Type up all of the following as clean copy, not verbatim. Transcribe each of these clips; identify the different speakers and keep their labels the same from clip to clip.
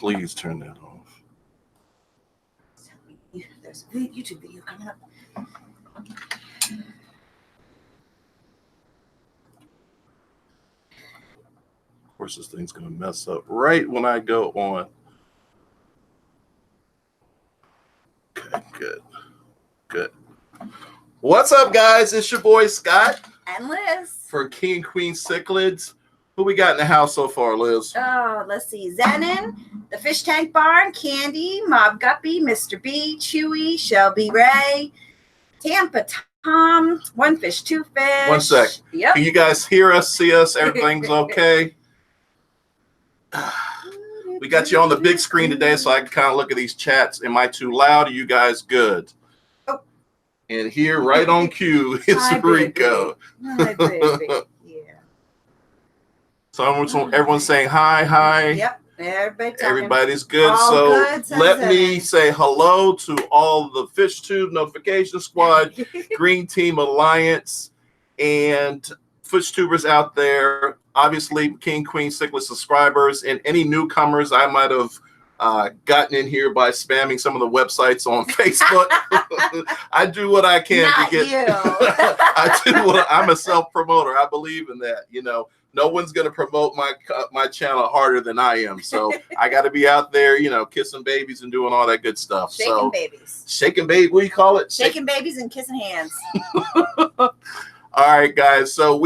Speaker 1: Please turn that off.
Speaker 2: There's a YouTube video coming up.
Speaker 1: Of course, this thing's going to mess up right when I go on. Okay, good. What's up, guys? It's your boy Scott
Speaker 2: And Liz.
Speaker 1: for King and Queen Cichlids. Who we got in the house so far, Liz?
Speaker 2: Oh, let's see. Zenon, the Fish Tank Barn, Candy, Mob Guppy, Mr. B, Chewy, Shelby Ray, Tampa Tom, One Fish, Two Fish.
Speaker 1: 1 sec.
Speaker 2: Yep.
Speaker 1: Can you guys hear us, see us? Everything's okay? We got you on the big screen today, so I can kind of look at these chats. Am I too loud? Are you guys good?
Speaker 2: Oh.
Speaker 1: And here, right on cue, is
Speaker 2: Hi,
Speaker 1: Rico.
Speaker 2: Hi, baby. Yeah.
Speaker 1: So everyone's saying hi.
Speaker 2: Yep.
Speaker 1: Everybody's good.
Speaker 2: All
Speaker 1: So
Speaker 2: good, says
Speaker 1: let me
Speaker 2: Evan.
Speaker 1: say hello to all the FishTube Notification Squad, Green Team Alliance, and FishTubers out there. Obviously, King Queen Cichlid subscribers and any newcomers I might have gotten in here by spamming some of the websites on Facebook. I do what I can
Speaker 2: Not
Speaker 1: to get.
Speaker 2: you.
Speaker 1: I'm a self promoter. I believe in that. You know, no one's going to promote my channel harder than I am. So I got to be out there, you know, kissing babies and doing all that good stuff.
Speaker 2: Shaking babies.
Speaker 1: Shaking baby. What do you call it?
Speaker 2: Shaking babies and kissing hands.
Speaker 1: All right, guys. So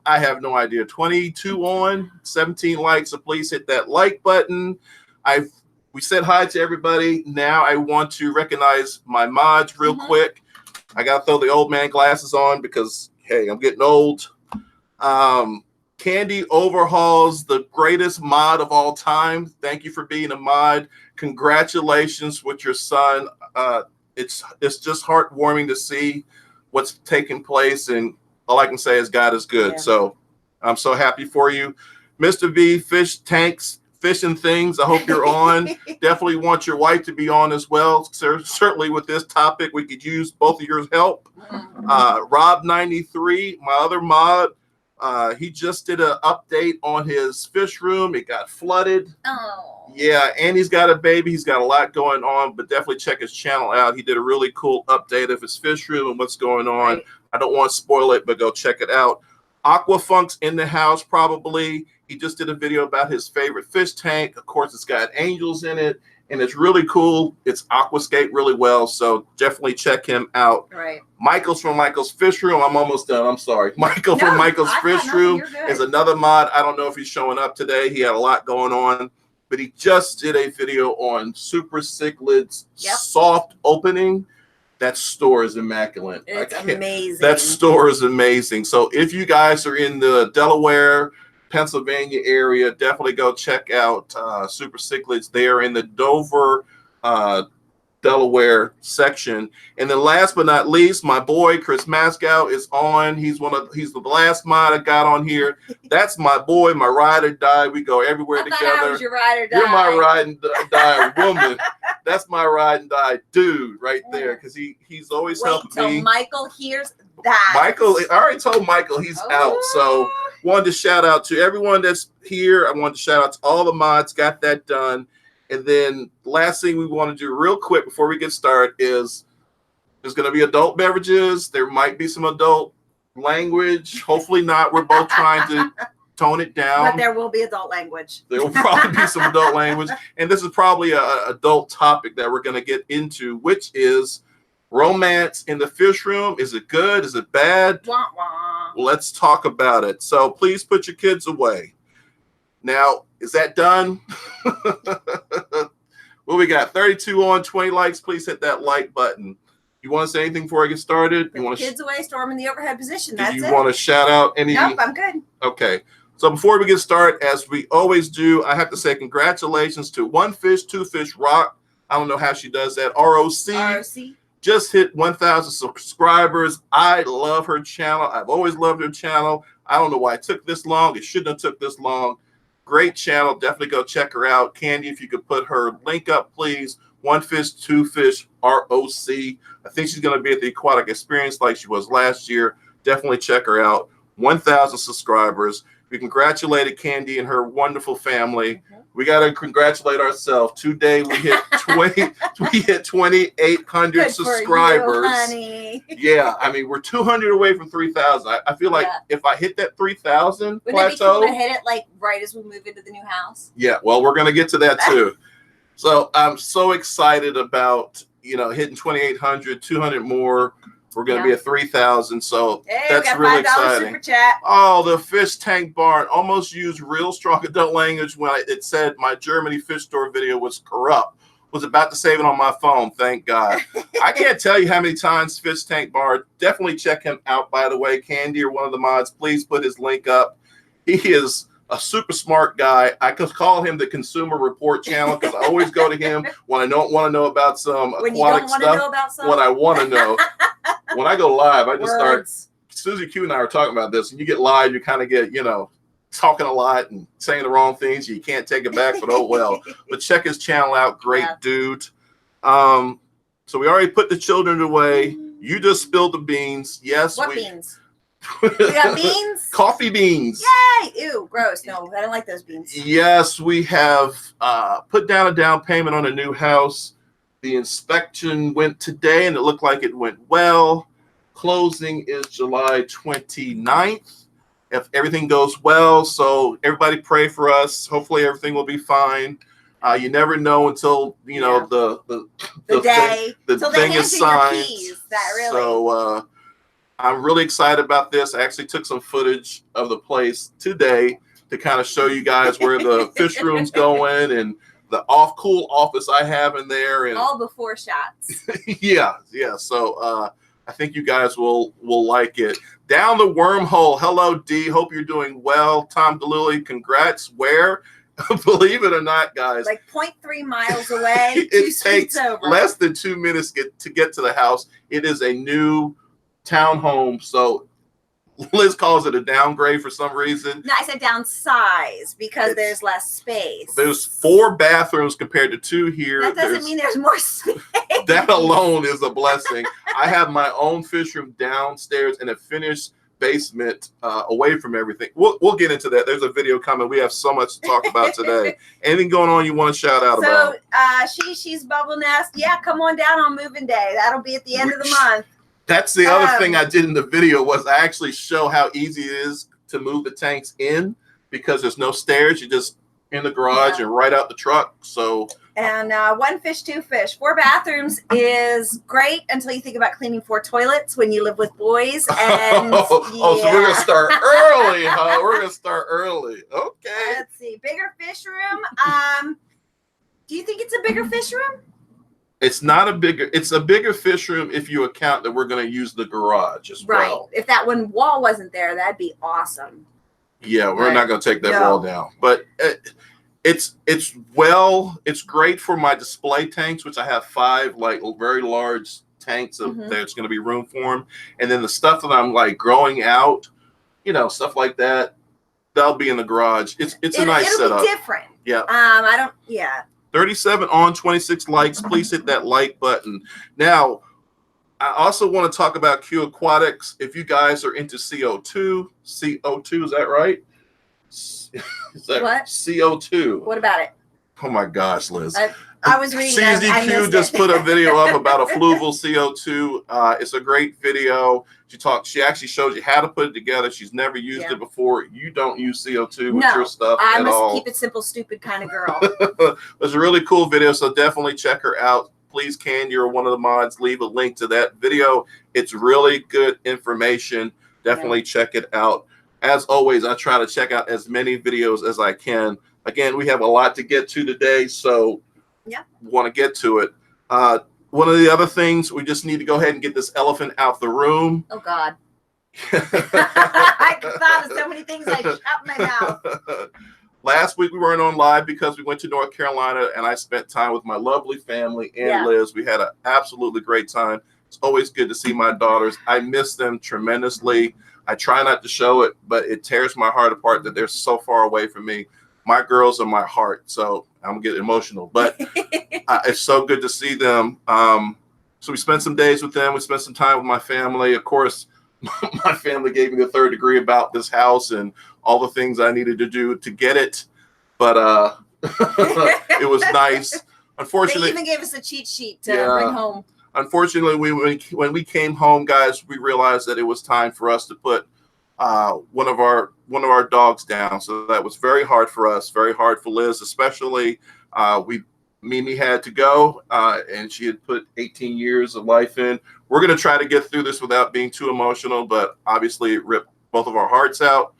Speaker 1: I have no idea. 22 on, 17 likes. So please hit that like button. We said hi to everybody. Now I want to recognize my mods real quick. I got to throw the old man glasses on because, hey, I'm getting old. Candy Overhauls, the greatest mod of all time. Thank you for being a mod. Congratulations with your son. It's just heartwarming to see what's taking place, and all I can say is God is good.
Speaker 2: Yeah.
Speaker 1: So I'm so happy for you. Mr. B, Fish Tanks, Fish and Things, I hope you're on. Definitely want your wife to be on as well. Certainly with this topic, we could use both of your help. Rob93, my other mod, he just did an update on his fish room. It got flooded.
Speaker 2: Oh.
Speaker 1: Yeah, and he's got a baby. He's got a lot going on, but definitely check his channel out. He did a really cool update of his fish room and what's going on.
Speaker 2: Right.
Speaker 1: I don't want to spoil it, but go check it out. Aquafunk's in the house probably. He just did a video about his favorite fish tank. Of course, it's got angels in it, and it's really cool. It's aquascape really well, so definitely check him out.
Speaker 2: Right.
Speaker 1: Michael's from Michael's Fish Room. I'm almost done. I'm sorry. Michael from Michael's Fish Room is another mod. I don't know if he's showing up today. He had a lot going on, but he just did a video on Super Cichlid's soft opening. That store is immaculate.
Speaker 2: It's amazing.
Speaker 1: That store is amazing. So if you guys are in the Delaware, Pennsylvania area, definitely go check out Super Cichlids. They are in the Dover, Delaware section. And then last but not least, my boy Chris Mascow is on. He's the last mod I got on here. That's my boy, my ride or die. We go everywhere together.
Speaker 2: I was your ride or die.
Speaker 1: You're my ride and die woman. That's my ride and die dude right there, because he's always helping me.
Speaker 2: Michael hears that.
Speaker 1: Michael, I already told Michael he's out. So wanted to shout out to everyone that's here. I wanted to shout out to all the mods, got that done. And then last thing we want to do real quick before we get started is there's going to be adult beverages. There might be some adult language. Hopefully not. We're both trying to tone it down.
Speaker 2: But there will be adult language.
Speaker 1: There will probably be some adult language. And this is probably an adult topic that we're going to get into, which is romance in the fish room. Is it good? Is it bad?
Speaker 2: Wah, wah.
Speaker 1: Let's talk about it. So please put your kids away. Now, is that done? What we got? 32 on, 20 likes. Please hit that like button. You want to say anything before I get started?
Speaker 2: You want kids away, storm in the overhead position.
Speaker 1: Do you want to shout out any?
Speaker 2: Nope, I'm good.
Speaker 1: Okay. So before we get started, as we always do, I have to say congratulations to One Fish, Two Fish Rock. I don't know how she does that. ROC. Just hit 1,000 subscribers. I love her channel. I've always loved her channel. I don't know why it took this long. It shouldn't have took this long. Great channel. Definitely go check her out. Candy, if you could put her link up, please. One Fish, Two Fish, ROC. I think she's going to be at the Aquatic Experience like she was last year. Definitely check her out. 1,000 subscribers. We congratulated Candy and her wonderful family. We got to congratulate ourselves. Today we hit 2,800 subscribers. Yeah, I mean, we're 200 away from 3,000. I feel like if I hit that 3,000 plateau,
Speaker 2: wouldn't it be cool to hit it like right as we move into the new house?
Speaker 1: Yeah, well, we're going to get to that too. So I'm so excited about, hitting 2,800, 200 more. We're going to be at 3,000, so that's really exciting.
Speaker 2: Super chat.
Speaker 1: Oh, the Fish Tank Barn almost used real strong adult language when it said my Germany fish store video was corrupt. Was about to save it on my phone, thank God. I can't tell you how many times Fish Tank Barn. Definitely check him out, by the way. Candy or one of the mods, please put his link up. He is a super smart guy. I could call him the Consumer Report channel because I always go to him when I don't want to know about some aquatic stuff. When I want to know. When I go live, I just start. Susie Q and I are talking about this, and you get live, you kind of get, talking a lot and saying the wrong things. You can't take it back, but oh well. But check his channel out. Great dude. So we already put the children away. You just spilled the beans. Yes.
Speaker 2: What beans? We got beans?
Speaker 1: Coffee beans.
Speaker 2: Yay! Ew, gross. No, I don't like those beans.
Speaker 1: Yes, we have put down a down payment on a new house. The inspection went today, and it looked like it went well. Closing is July 29th. If everything goes well, so everybody pray for us. Hopefully everything will be fine. You never know until, the day the thing is signed. So I'm really excited about this. I actually took some footage of the place today to kind of show you guys where the fish room's going and the cool office I have in there, and
Speaker 2: all before shots.
Speaker 1: yeah. So I think you guys will like it. Down the wormhole. Hello, D. Hope you're doing well. Tom DeLilly, congrats. Where? Believe it or not, guys,
Speaker 2: like 0.3 miles away.
Speaker 1: It takes less than 2 minutes to get to the house. It is a new townhome, so Liz calls it a downgrade for some reason.
Speaker 2: No, I said downsize because there's less space.
Speaker 1: There's 4 bathrooms compared to 2 here.
Speaker 2: That doesn't mean there's more space.
Speaker 1: That alone is a blessing. I have my own fish room downstairs and a finished basement away from everything. We'll get into that. There's a video coming. We have so much to talk about today. Anything going on you want to shout out about?
Speaker 2: So she's Bubble Nest. Yeah, come on down on moving day. That'll be at the end of the month.
Speaker 1: That's the other thing I did in the video was I actually show how easy it is to move the tanks in because there's no stairs. You just in the garage and right out the truck. So
Speaker 2: and 1 fish, 2 fish. 4 bathrooms is great until you think about cleaning 4 toilets when you live with boys. And
Speaker 1: so we're gonna start early, huh? We're gonna start early. Okay.
Speaker 2: Let's see. Bigger fish room. Do you think it's a bigger fish room?
Speaker 1: It's a bigger fish room if you account that we're going to use the garage as well.
Speaker 2: Right. If that one wall wasn't there, that'd be awesome.
Speaker 1: Yeah, we're not going to take that wall down. But it's great for my display tanks, which I have 5 like very large tanks there's going to be room for them. And then the stuff that I'm like growing out, stuff like that, that'll be in the garage. It's a nice setup.
Speaker 2: It'll be different.
Speaker 1: Yeah. 37 on, 26 likes. Please hit that like button. Now, I also want to talk about Q Aquatics. If you guys are into CO2, is that right? Is that
Speaker 2: what?
Speaker 1: CO2.
Speaker 2: What about it?
Speaker 1: Oh my gosh, Liz.
Speaker 2: I was reading that.
Speaker 1: CZQ just put a video up about a fluval CO2. It's a great video. She actually shows you how to put it together. She's never used it before. You don't use CO2 with your stuff at all.
Speaker 2: I must keep it simple, stupid kind of girl.
Speaker 1: It's a really cool video, so definitely check her out. Please, Candy or one of the mods, leave a link to that video. It's really good information. Definitely check it out. As always, I try to check out as many videos as I can. Again, we have a lot to get to today, so want to get to it. One of the other things, we just need to go ahead and get this elephant out the room.
Speaker 2: Oh, God. I thought of so many things I shut my mouth.
Speaker 1: Last week we weren't on live because we went to North Carolina and I spent time with my lovely family and Liz. We had an absolutely great time. It's always good to see my daughters. I miss them tremendously. I try not to show it, but it tears my heart apart that they're so far away from me. My girls are my heart, so I'm getting emotional. But it's so good to see them. So we spent some days with them. We spent some time with my family. Of course, my family gave me the third degree about this house and all the things I needed to do to get it. But it was nice. Unfortunately,
Speaker 2: they even gave us a cheat sheet to bring home.
Speaker 1: Unfortunately, when we came home, guys, we realized that it was time for us to put one of our dogs down. So that was very hard for us, very hard for Liz, especially. Mimi had to go, and she had put 18 years of life in. We're going to try to get through this without being too emotional, but obviously it ripped both of our hearts out.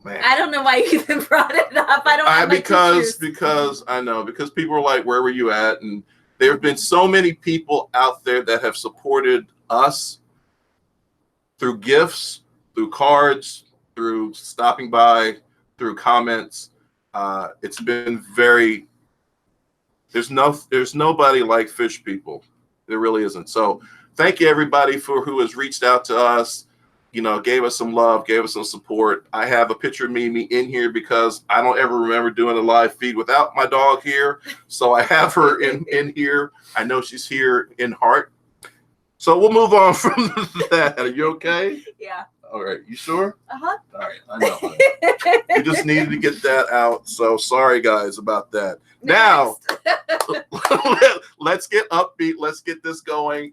Speaker 1: Man.
Speaker 2: I don't know why you even brought it up. I don't have
Speaker 1: because I know, because people are like, where were you at? And there have been so many people out there that have supported us through gifts, through cards, through stopping by, through comments. It's been very, there's nobody like Fish People. There really isn't. So thank you everybody who has reached out to us, gave us some love, gave us some support. I have a picture of Mimi in here because I don't ever remember doing a live feed without my dog here. So I have her in here. I know she's here in heart. So we'll move on from that. Are you okay?
Speaker 2: Yeah.
Speaker 1: All right. You sure?
Speaker 2: Uh-huh.
Speaker 1: All right. I know. We just needed to get that out. So sorry, guys, about that. Now, let's get upbeat. Let's get this going.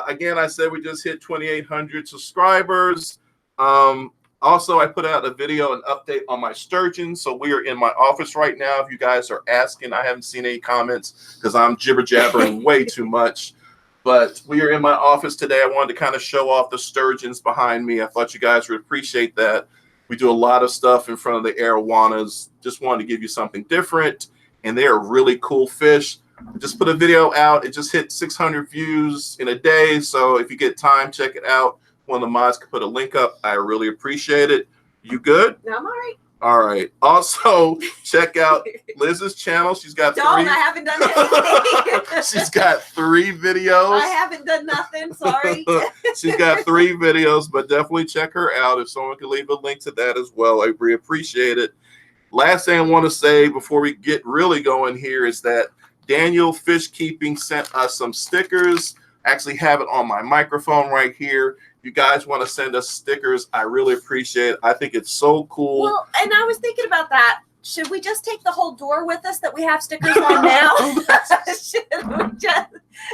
Speaker 1: Again, I said we just hit 2,800 subscribers. Also, I put out a video, an update on my sturgeon. So we are in my office right now. If you guys are asking, I haven't seen any comments because I'm jibber-jabbering way too much. But we are in my office today. I wanted to kind of show off the sturgeons behind me. I thought you guys would appreciate that. We do a lot of stuff in front of the arowanas. Just wanted to give you something different. And they are really cool fish. I just put a video out. It just hit 600 views in a day. So if you get time, check it out. One of the mods could put a link up. I really appreciate it. You good?
Speaker 2: No, I'm all right.
Speaker 1: All right. Also, check out Liz's channel. She's got
Speaker 2: I haven't done anything.
Speaker 1: She's got 3 videos.
Speaker 2: I haven't done nothing. Sorry.
Speaker 1: She's got 3 videos, but definitely check her out. If someone could leave a link to that as well, I really appreciate it. Last thing I want to say before we get really going here is that Daniel Fish Keeping sent us some stickers. I actually have it on my microphone right here. You guys want to send us stickers, I really appreciate it. I think it's so cool.
Speaker 2: Well, and I was thinking about that. Should we just take the whole door with us that we have stickers on now?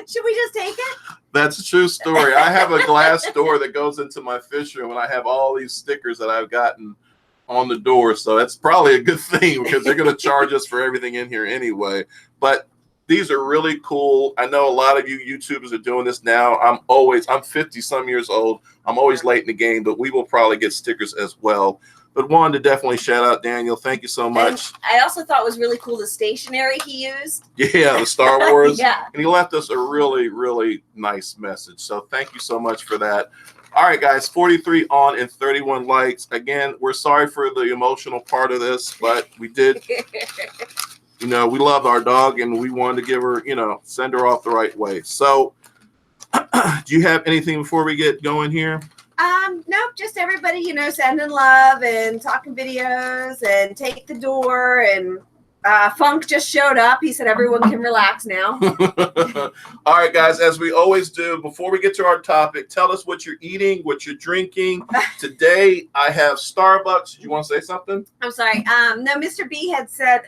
Speaker 2: Should we just take it?
Speaker 1: That's a true story. I have a glass door that goes into my fish room, and I have all these stickers that I've gotten on the door. So that's probably a good thing because they're going to charge us for everything in here anyway. But these are really cool. I know a lot of you YouTubers are doing this now. I'm 50 some years old. I'm always late in the game, but we will probably get stickers as well. But wanted to definitely shout out Daniel. Thank you so much.
Speaker 2: And I also thought it was really cool the stationery he used.
Speaker 1: Yeah, the Star Wars.
Speaker 2: Yeah.
Speaker 1: And he left us a really, really nice message. So thank you so much for that. All right, guys, 43 on and 31 likes. Again, we're sorry for the emotional part of this, but we did. We love our dog and we wanted to give her, send her off the right way. So do you have anything before we get going here?
Speaker 2: Nope, just everybody, sending love and talking videos and take the door. And Funk just showed up. He said everyone can relax now.
Speaker 1: All right, guys, as we always do, before we get to our topic, tell us what you're eating, what you're drinking. Today, I have Starbucks. Did you want to say something?
Speaker 2: I'm sorry. No, Mr. B had said...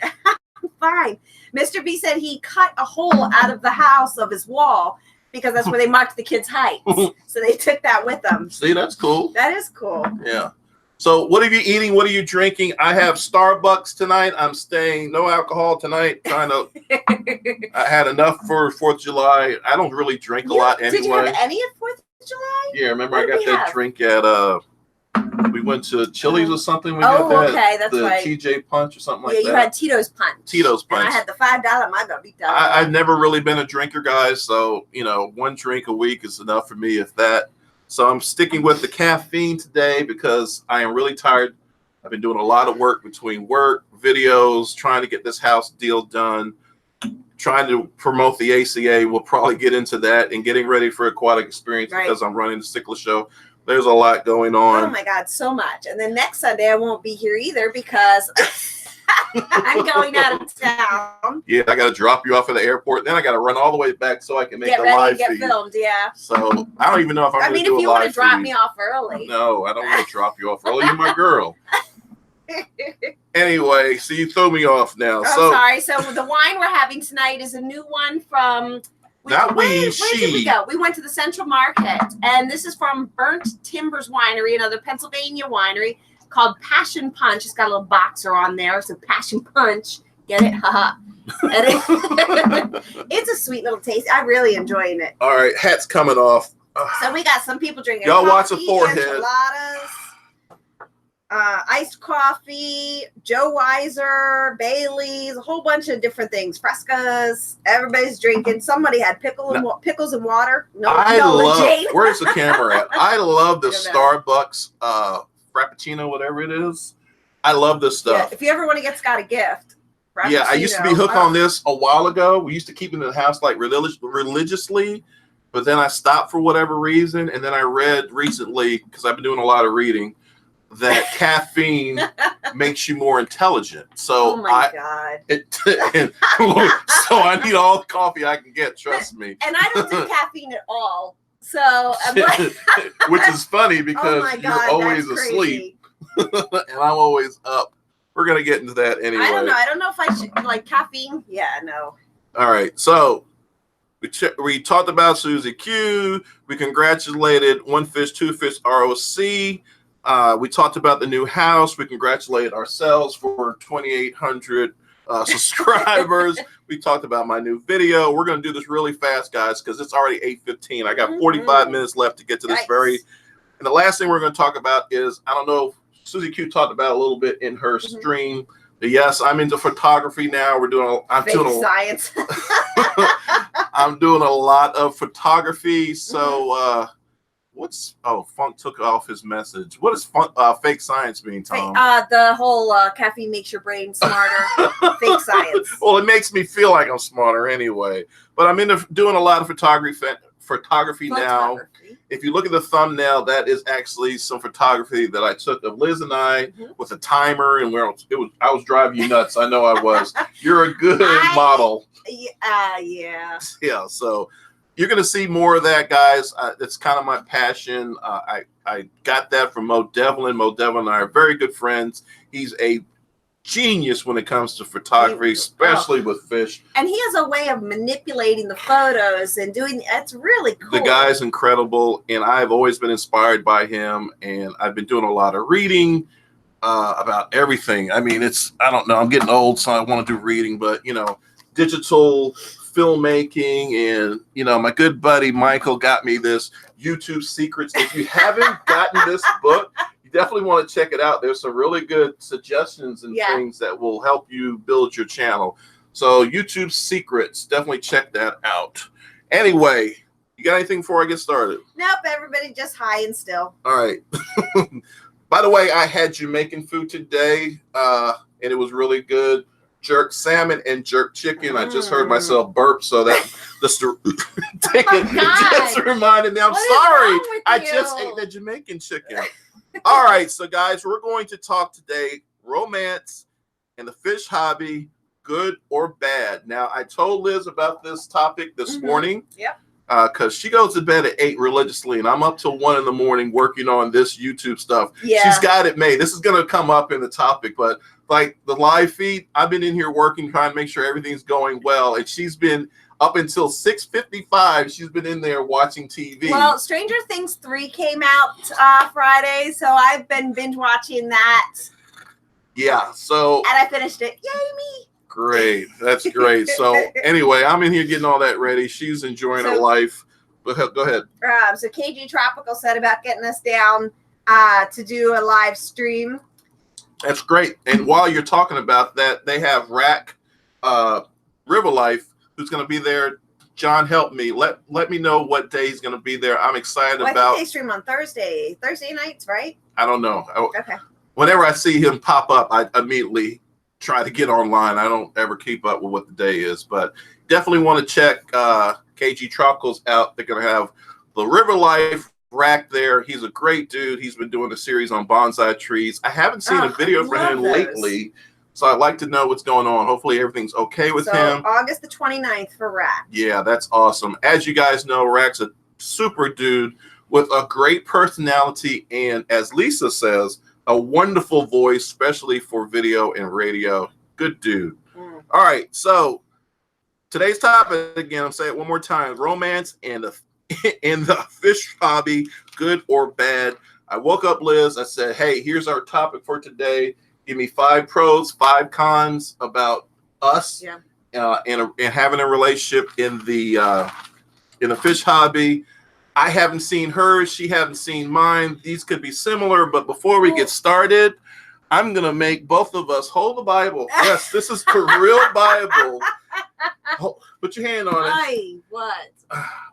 Speaker 2: Fine. Mr. B said he cut a hole out of the house of his wall because that's where they marked the kids' heights. So they took that with them.
Speaker 1: See, that's cool.
Speaker 2: That is cool.
Speaker 1: Yeah. So what are you eating? What are you drinking? I have Starbucks tonight. I'm staying no alcohol tonight. I had enough for 4th of July. I don't really drink a lot anyway.
Speaker 2: Did you have any at 4th of July?
Speaker 1: Yeah, remember I got that drink at we went to Chili's or something. We got that,
Speaker 2: okay, that's right.
Speaker 1: The TJ Punch or something like that.
Speaker 2: Yeah, you had Tito's Punch.
Speaker 1: Tito's Punch.
Speaker 2: And I had the $5 Margarita.
Speaker 1: I've never really been a drinker, guys. So, 1 drink a week is enough for me, if that. So I'm sticking with the caffeine today because I am really tired. I've been doing a lot of work between work, videos, trying to get this house deal done, trying to promote the ACA. We'll probably get into that and getting ready for Aquatic Experience because I'm running the Stickler Show. There's a lot going on.
Speaker 2: Oh my God, so much. And then next Sunday I won't be here either because I'm going out of town.
Speaker 1: Yeah, I got to drop you off at the airport. Then I got to run all the way back so I can make the live feed.
Speaker 2: Filmed, yeah.
Speaker 1: So I don't even know if I'm going to do a live feed. I mean, if you want to
Speaker 2: drop me off early.
Speaker 1: No, I don't want to drop you off early. You're my girl. Anyway, so you throw me off now.
Speaker 2: Sorry. So the wine we're having tonight is a new one from... Where did we go? We went to the Central Market, and this is from Burnt Timbers Winery, another Pennsylvania winery, called Passion Punch. It's got a little boxer on there. It's a Passion Punch. Get it? Haha. It's a sweet little taste. I'm really enjoying it.
Speaker 1: All right, hat's coming off.
Speaker 2: So we got some people drinking
Speaker 1: y'all
Speaker 2: coffee,
Speaker 1: watch the forehead.
Speaker 2: Enchiladas, iced coffee, Joe Weiser, Bailey's, a whole bunch of different things. Frescas. Everybody's drinking. Somebody had pickles and water.
Speaker 1: Where's the camera at? I love the Starbucks Frappuccino, whatever it is. I love this stuff.
Speaker 2: Yeah, if you ever want to get Scott a gift.
Speaker 1: Yeah, I used to be hooked on this a while ago. We used to keep it in the house like religiously, but then I stopped for whatever reason. And then I read recently, because I've been doing a lot of reading, that caffeine makes you more intelligent. So
Speaker 2: God.
Speaker 1: So I need all the coffee I can get, trust me.
Speaker 2: And I don't do caffeine at all. So
Speaker 1: which is funny because you're always asleep and I'm always up. We're gonna get into that anyway.
Speaker 2: I don't know if I should like caffeine. Yeah, no.
Speaker 1: All right, so we talked about Susie Q. We congratulated One Fish, Two Fish ROC. We talked about the new house. We congratulated ourselves for 2,800 subscribers. We talked about my new video. We're going to do this really fast, guys, because it's already 8:15. I got 45 minutes left to get to this And the last thing we're going to talk about is, I don't know, Susie Q talked about a little bit in her stream. But yes, I'm into photography now. I'm doing science. I'm doing a lot of photography. So, Funk took off his message. What does fake science mean, Tom?
Speaker 2: The whole caffeine makes your brain smarter. Fake science.
Speaker 1: Well, it makes me feel like I'm smarter anyway. But I'm into doing a lot of photography now. If you look at the thumbnail, that is actually some photography that I took of Liz and I with a timer, and I was driving you nuts. I know I was. You're a good model.
Speaker 2: Yeah.
Speaker 1: Yeah. So. You're going to see more of that, guys. It's kind of my passion. I got that from Mo Devlin. Mo Devlin and I are very good friends. He's a genius when it comes to photography, especially with fish.
Speaker 2: And he has a way of manipulating the photos and it's really cool.
Speaker 1: The guy's incredible, and I've always been inspired by him, and I've been doing a lot of reading about everything. I mean, I don't know, I'm getting old, so I want to do reading, but, digital filmmaking, and my good buddy Michael got me this YouTube Secrets. If you haven't gotten this book, you definitely want to check it out. There's some really good suggestions and things that will help you build your channel. So YouTube Secrets, definitely check that out. Anyway, you got anything before I get started?
Speaker 2: Nope, everybody just high and still.
Speaker 1: All right. By the way, I had Jamaican food today, and it was really good. Jerk salmon and jerk chicken. I just heard myself burp, so that just reminded me. I'm sorry. I just ate the Jamaican chicken. All right, so guys, we're going to talk today romance and the fish hobby, good or bad. Now, I told Liz about this topic this morning.
Speaker 2: Yep.
Speaker 1: Because she goes to bed at 8 religiously, and I'm up till 1 in the morning working on this YouTube stuff.
Speaker 2: Yeah.
Speaker 1: She's got it made. This is going to come up in the topic, but like the live feed, I've been in here working, trying to make sure everything's going well, and she's been up until 6:55. She's been in there watching TV.
Speaker 2: Well, Stranger Things 3 came out Friday, so I've been binge watching that.
Speaker 1: Yeah, so.
Speaker 2: And I finished it. Yay, me.
Speaker 1: Great. That's great. So anyway, I'm in here getting all that ready. She's enjoying her life. Go ahead.
Speaker 2: So KG Tropical said about getting us down to do a live stream.
Speaker 1: That's great. And while you're talking about that, they have Rack River Life who's going to be there. John, help me. Let me know what day he's going to be there. I'm excited about.
Speaker 2: I think they stream on Thursday nights, right?
Speaker 1: I don't know.
Speaker 2: Okay.
Speaker 1: Whenever I see him pop up, I immediately try to get online. I don't ever keep up with what the day is, but definitely want to check KG Tropicals out. They're going to have the River Life Rack there. He's a great dude. He's been doing a series on bonsai trees. I haven't seen a video from him lately, So I'd like to know what's going on. Hopefully everything's okay with him.
Speaker 2: August the 29th for Rack.
Speaker 1: Yeah, that's awesome. As you guys know, Rack's a super dude with a great personality and, as Lisa says, a wonderful voice, especially for video and radio. Good dude. All right, so today's topic, again, I'll say it one more time, romance and the fish hobby, good or bad. I woke up, Liz, I said, hey, here's our topic for today. Give me 5 pros, 5 cons about us and having a relationship in the fish hobby. I haven't seen hers. She hasn't seen mine. These could be similar, but before we get started, I'm going to make both of us hold the Bible. Yes, this is the real Bible. Put your hand on it.
Speaker 2: What?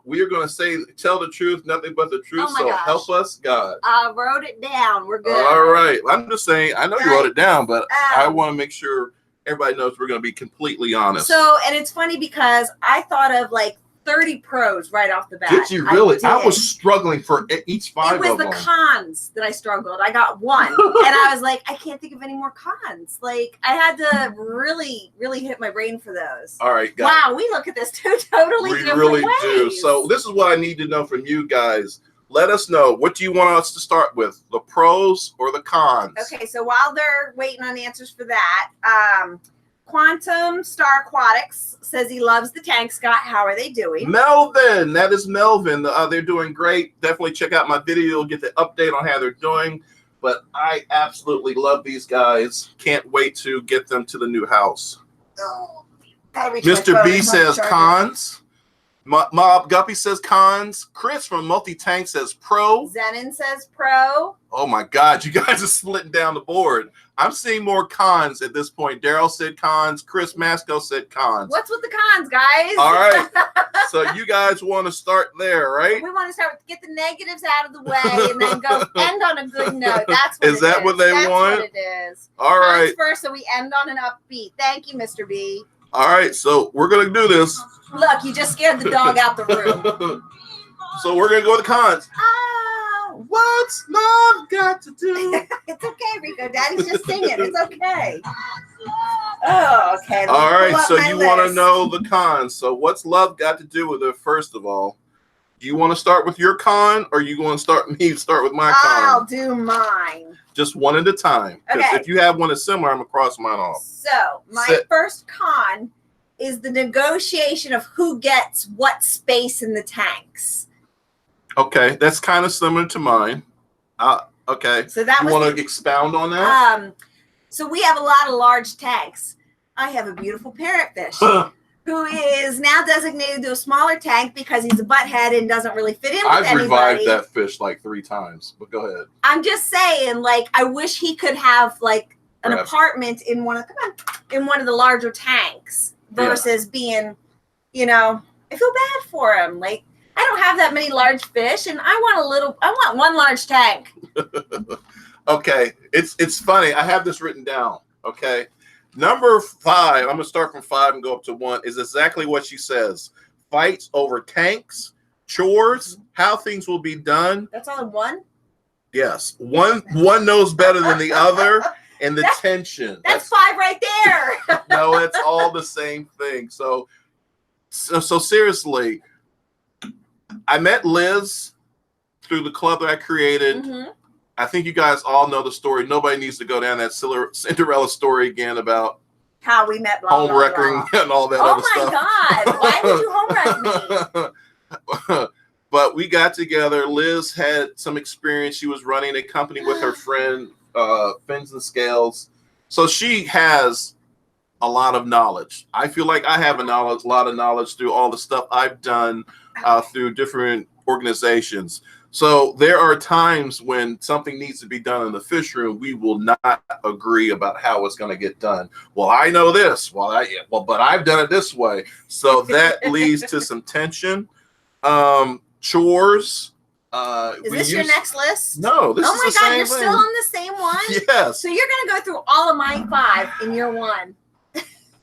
Speaker 1: We are going to say, tell the truth, nothing but the truth. So
Speaker 2: gosh.
Speaker 1: Help us, God.
Speaker 2: I wrote it down. We're good.
Speaker 1: All right. I'm just saying, I know you wrote it down, but I want to make sure everybody knows we're going to be completely honest.
Speaker 2: So, and it's funny because I thought of like 30 pros right off the bat.
Speaker 1: Did you really? I was struggling for each 5 of them.
Speaker 2: It was the cons that I struggled. I got one. And I was like, I can't think of any more cons. Like, I had to really, really hit my brain for those.
Speaker 1: All right, guys.
Speaker 2: Wow, we look at this two totally different ways. We really do.
Speaker 1: So this is what I need to know from you guys. Let us know. What do you want us to start with? The pros or the cons?
Speaker 2: Okay, so while they're waiting on answers for that, Quantum Star Aquatics says he loves the tank. Scott, how are they doing?
Speaker 1: Melvin, that is Melvin. They're doing great. Definitely check out my video. You'll get the update on how they're doing. But I absolutely love these guys. Can't wait to get them to the new house. Mr. B says cons. Mob Guppy says cons. Chris from Multi Tank says pro.
Speaker 2: Zenon says pro.
Speaker 1: Oh my God, you guys are splitting down the board. I'm seeing more cons at this point. Daryl said cons. Chris Masco said cons.
Speaker 2: What's with the cons, guys?
Speaker 1: All right. So you guys want to start there, right?
Speaker 2: We want to start with get the negatives out of the way and then go end on a good note. That's what
Speaker 1: is that what they want?
Speaker 2: That's what it is.
Speaker 1: All right.
Speaker 2: Cons first, so we end on an upbeat. Thank you, Mr. B.
Speaker 1: All right. So we're gonna do this.
Speaker 2: Look, you just scared the dog out the room.
Speaker 1: So we're gonna go with the cons.
Speaker 2: Oh,
Speaker 1: what's love got to do?
Speaker 2: It's okay, Rico. Daddy's just singing. It's okay. Oh, okay.
Speaker 1: All right. So you want to know the cons. So what's love got to do with it? First of all, do you want to start with your con, or you want to start with my con?
Speaker 2: I'll do mine.
Speaker 1: Just one at a time.
Speaker 2: Okay.
Speaker 1: If you have one that's similar, I'm gonna cross mine off.
Speaker 2: So my first con is the negotiation of who gets what space in the tanks.
Speaker 1: Okay, that's kind of similar to mine. Okay.
Speaker 2: So that
Speaker 1: you want to expound on that?
Speaker 2: So we have a lot of large tanks. I have a beautiful parrotfish who is now designated to a smaller tank because he's a butthead and doesn't really fit in with anybody.
Speaker 1: I've revived that fish like 3 times, but go ahead.
Speaker 2: I'm just saying, like, I wish he could have like an apartment in one of the larger tanks versus being, I feel bad for him. Like, I don't have that many large fish, and I want one large tank.
Speaker 1: Okay, it's funny. I have this written down. Okay, number 5. I'm gonna start from 5 and go up to 1. Is exactly what she says. Fights over tanks, chores, how things will be done.
Speaker 2: That's all in one.
Speaker 1: Yes, one knows better than the other, and the tension.
Speaker 2: That's 5 right there.
Speaker 1: No, it's all the same thing. So seriously. I met Liz through the club that I created. Mm-hmm. I think you guys all know the story. Nobody needs to go down that Cinderella story again about
Speaker 2: how we met,
Speaker 1: home wrecking and all that other stuff.
Speaker 2: Oh my God. Why would you home wreck me?
Speaker 1: But we got together. Liz had some experience. She was running a company with her friend, Fins and Scales. So she has a lot of knowledge. I feel like I have a lot of knowledge through all the stuff I've done through different organizations. So there are times when something needs to be done in the fish room, we will not agree about how it's going to get done. Well, I know this. But I've done it this way. So that leads to some tension. Chores.
Speaker 2: Is this your next list?
Speaker 1: No, this is the same thing.
Speaker 2: You're still on the same one?
Speaker 1: Yes.
Speaker 2: So you're going to go through all of my 5 in year 1.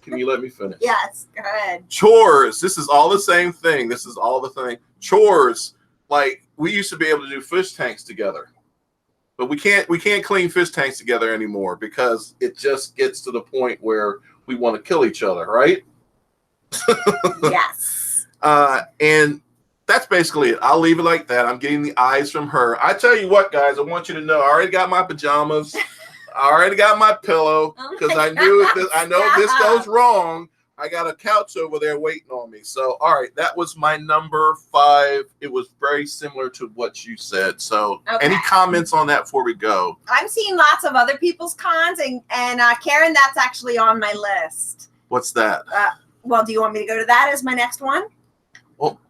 Speaker 1: Can you let me finish?
Speaker 2: Yes, go ahead.
Speaker 1: Chores. This is all the same thing. This is all the thing. Chores. Like, we used to be able to do fish tanks together. But we can't clean fish tanks together anymore because it just gets to the point where we want to kill each other, right?
Speaker 2: Yes.
Speaker 1: And that's basically it. I'll leave it like that. I'm getting the eyes from her. I tell you what, guys, I want you to know I already got my pajamas. I already got my pillow because I know if this goes wrong, I got a couch over there waiting on me. So, all right, that was my number 5. It was very similar to what you said. So, any comments on that before we go?
Speaker 2: I'm seeing lots of other people's cons, and Karen, that's actually on my list.
Speaker 1: What's that?
Speaker 2: Well, do you want me to go to that as my next one?
Speaker 1: Well,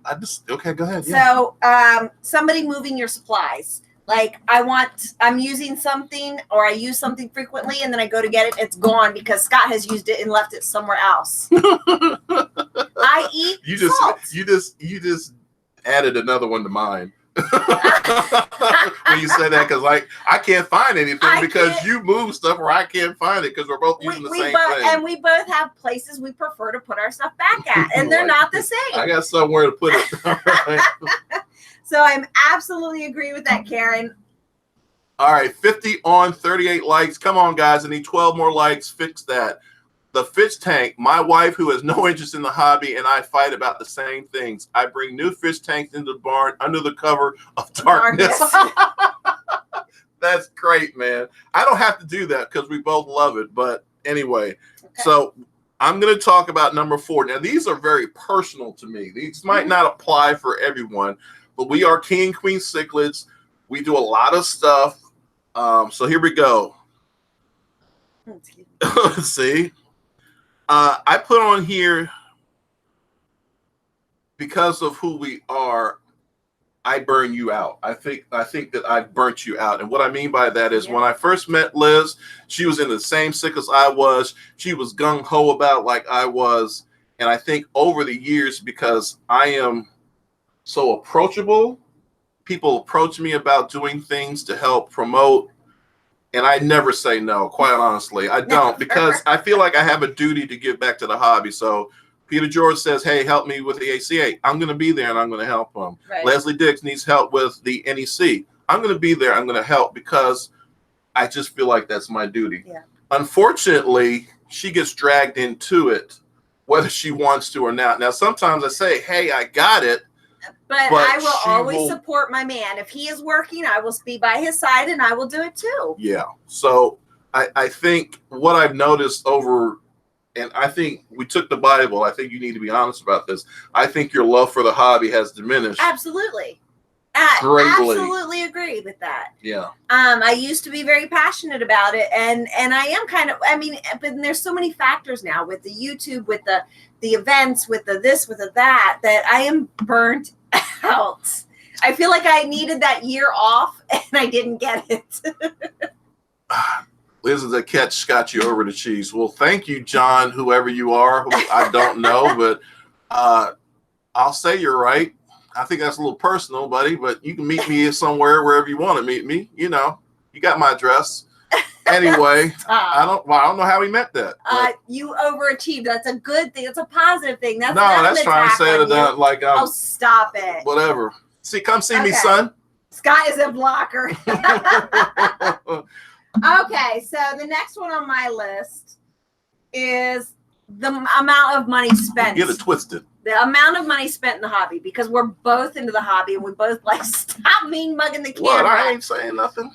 Speaker 1: okay, go ahead.
Speaker 2: Yeah. So, somebody moving your supplies. Like I'm using something or I use something frequently and then I go to get it. It's gone because Scott has used it and left it somewhere else. I eat salt.
Speaker 1: You just added another one to mine. When you said that, because I can't find anything because you move stuff where I can't find it because we're both using the same thing.
Speaker 2: And we both have places we prefer to put our stuff back at, and they're not the same.
Speaker 1: I got somewhere to put it.
Speaker 2: So I'm absolutely agree with that, Karen.
Speaker 1: All right, 50 on 38 likes. Come on, guys. I need 12 more likes. Fix that. The fish tank. My wife, who has no interest in the hobby, and I fight about the same things. I bring new fish tanks into the barn under the cover of darkness. That's great, man. I don't have to do that because we both love it. But anyway, so I'm going to talk about number 4. Now, these are very personal to me. These might not apply for everyone. But we are King and Queen Cichlids. We do a lot of stuff. So here we go. See? I put on here, because of who we are, I burn you out. I think that I burnt you out. And what I mean by that is when I first met Liz, she was in the same sick as I was. She was gung-ho about like I was. And I think over the years, because I am so approachable, people approach me about doing things to help promote, and I never say no, quite honestly. I don't, because I feel like I have a duty to give back to the hobby. So Peter George says, hey, help me with the ACA. I'm going to be there and I'm going to help him. Right. Leslie Dix needs help with the NEC. I'm going to be there. I'm going to help because I just feel like that's my duty. Yeah. Unfortunately, she gets dragged into it, whether she wants to or not. Now, sometimes I say, hey, I got it.
Speaker 2: But I will always support my man. If he is working, I will be by his side and I will do it too.
Speaker 1: Yeah. So I think what I've noticed over, and I think we took the Bible, I think you need to be honest about this. I think your love for the hobby has diminished.
Speaker 2: Absolutely. I absolutely agree with that.
Speaker 1: Yeah.
Speaker 2: I used to be very passionate about it, and I am kind of, but there's so many factors now with the YouTube, with the events, with the this, with the that I am burnt out. I feel like I needed that year off and I didn't get it.
Speaker 1: Liz, the catch got you over the cheese. Well, thank you, John, whoever you are, who I don't know, but I'll say you're right. I think that's a little personal, buddy, but you can meet me somewhere, wherever you want to meet me. You know, you got my address. Anyway, I don't know how we met that.
Speaker 2: You overachieved. That's a good thing. It's a positive thing. That's
Speaker 1: trying to say that like
Speaker 2: oh, stop it.
Speaker 1: Whatever. Come see me, son.
Speaker 2: Scott is a blocker. Okay, so the next one on my list is the amount of money spent.
Speaker 1: Get it twisted.
Speaker 2: The amount of money spent in the hobby, because we're both into the hobby and we both like, stop mean mugging the camera.
Speaker 1: What? I ain't saying nothing.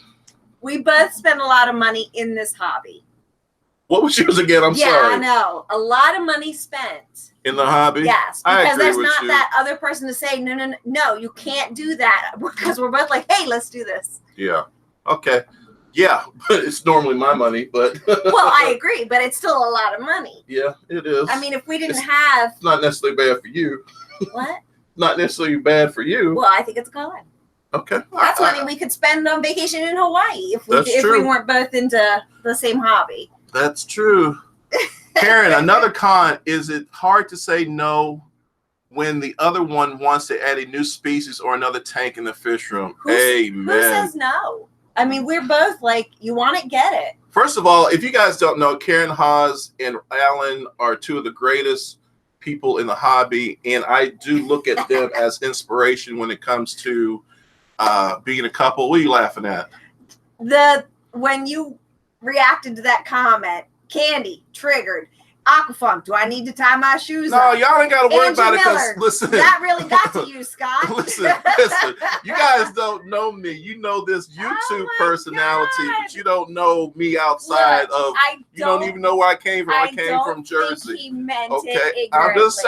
Speaker 2: We both spend a lot of money in this hobby.
Speaker 1: What was yours again? I'm sorry.
Speaker 2: Yeah, I know. A lot of money spent.
Speaker 1: In the hobby?
Speaker 2: Yes. Because there's not that other person to say, no, you can't do that. Because we're both like, hey, let's do this.
Speaker 1: Yeah. Okay. Yeah, but it's normally my money, but
Speaker 2: well, I agree, but it's still a lot of money.
Speaker 1: Yeah, it is.
Speaker 2: I mean, if we didn't have,
Speaker 1: it's not necessarily bad for you.
Speaker 2: What?
Speaker 1: Not necessarily bad for you.
Speaker 2: Well, I think it's good.
Speaker 1: Okay.
Speaker 2: That's money we could spend on vacation in Hawaii if we weren't both into the same hobby.
Speaker 1: That's true. Karen, another con, is it hard to say no when the other one wants to add a new species or another tank in the fish room? Amen.
Speaker 2: Who says no? I mean, we're both like, you want it, get it.
Speaker 1: First of all, if you guys don't know, Karen Haas and Alan are two of the greatest people in the hobby, and I do look at them as inspiration when it comes to being a couple. What are you laughing at?
Speaker 2: when you reacted to that comment, Candy triggered. Aquafunk, do I need to tie my shoes
Speaker 1: No,
Speaker 2: up?
Speaker 1: y'all ain't got to worry
Speaker 2: Andrew
Speaker 1: about it
Speaker 2: Miller,
Speaker 1: because, listen.
Speaker 2: That really got to you, Scott.
Speaker 1: listen. You guys don't know me. You know this YouTube personality, but you don't know me outside of, you don't even know where I came from. I came from Jersey.
Speaker 2: He meant
Speaker 1: okay?
Speaker 2: It
Speaker 1: I'm just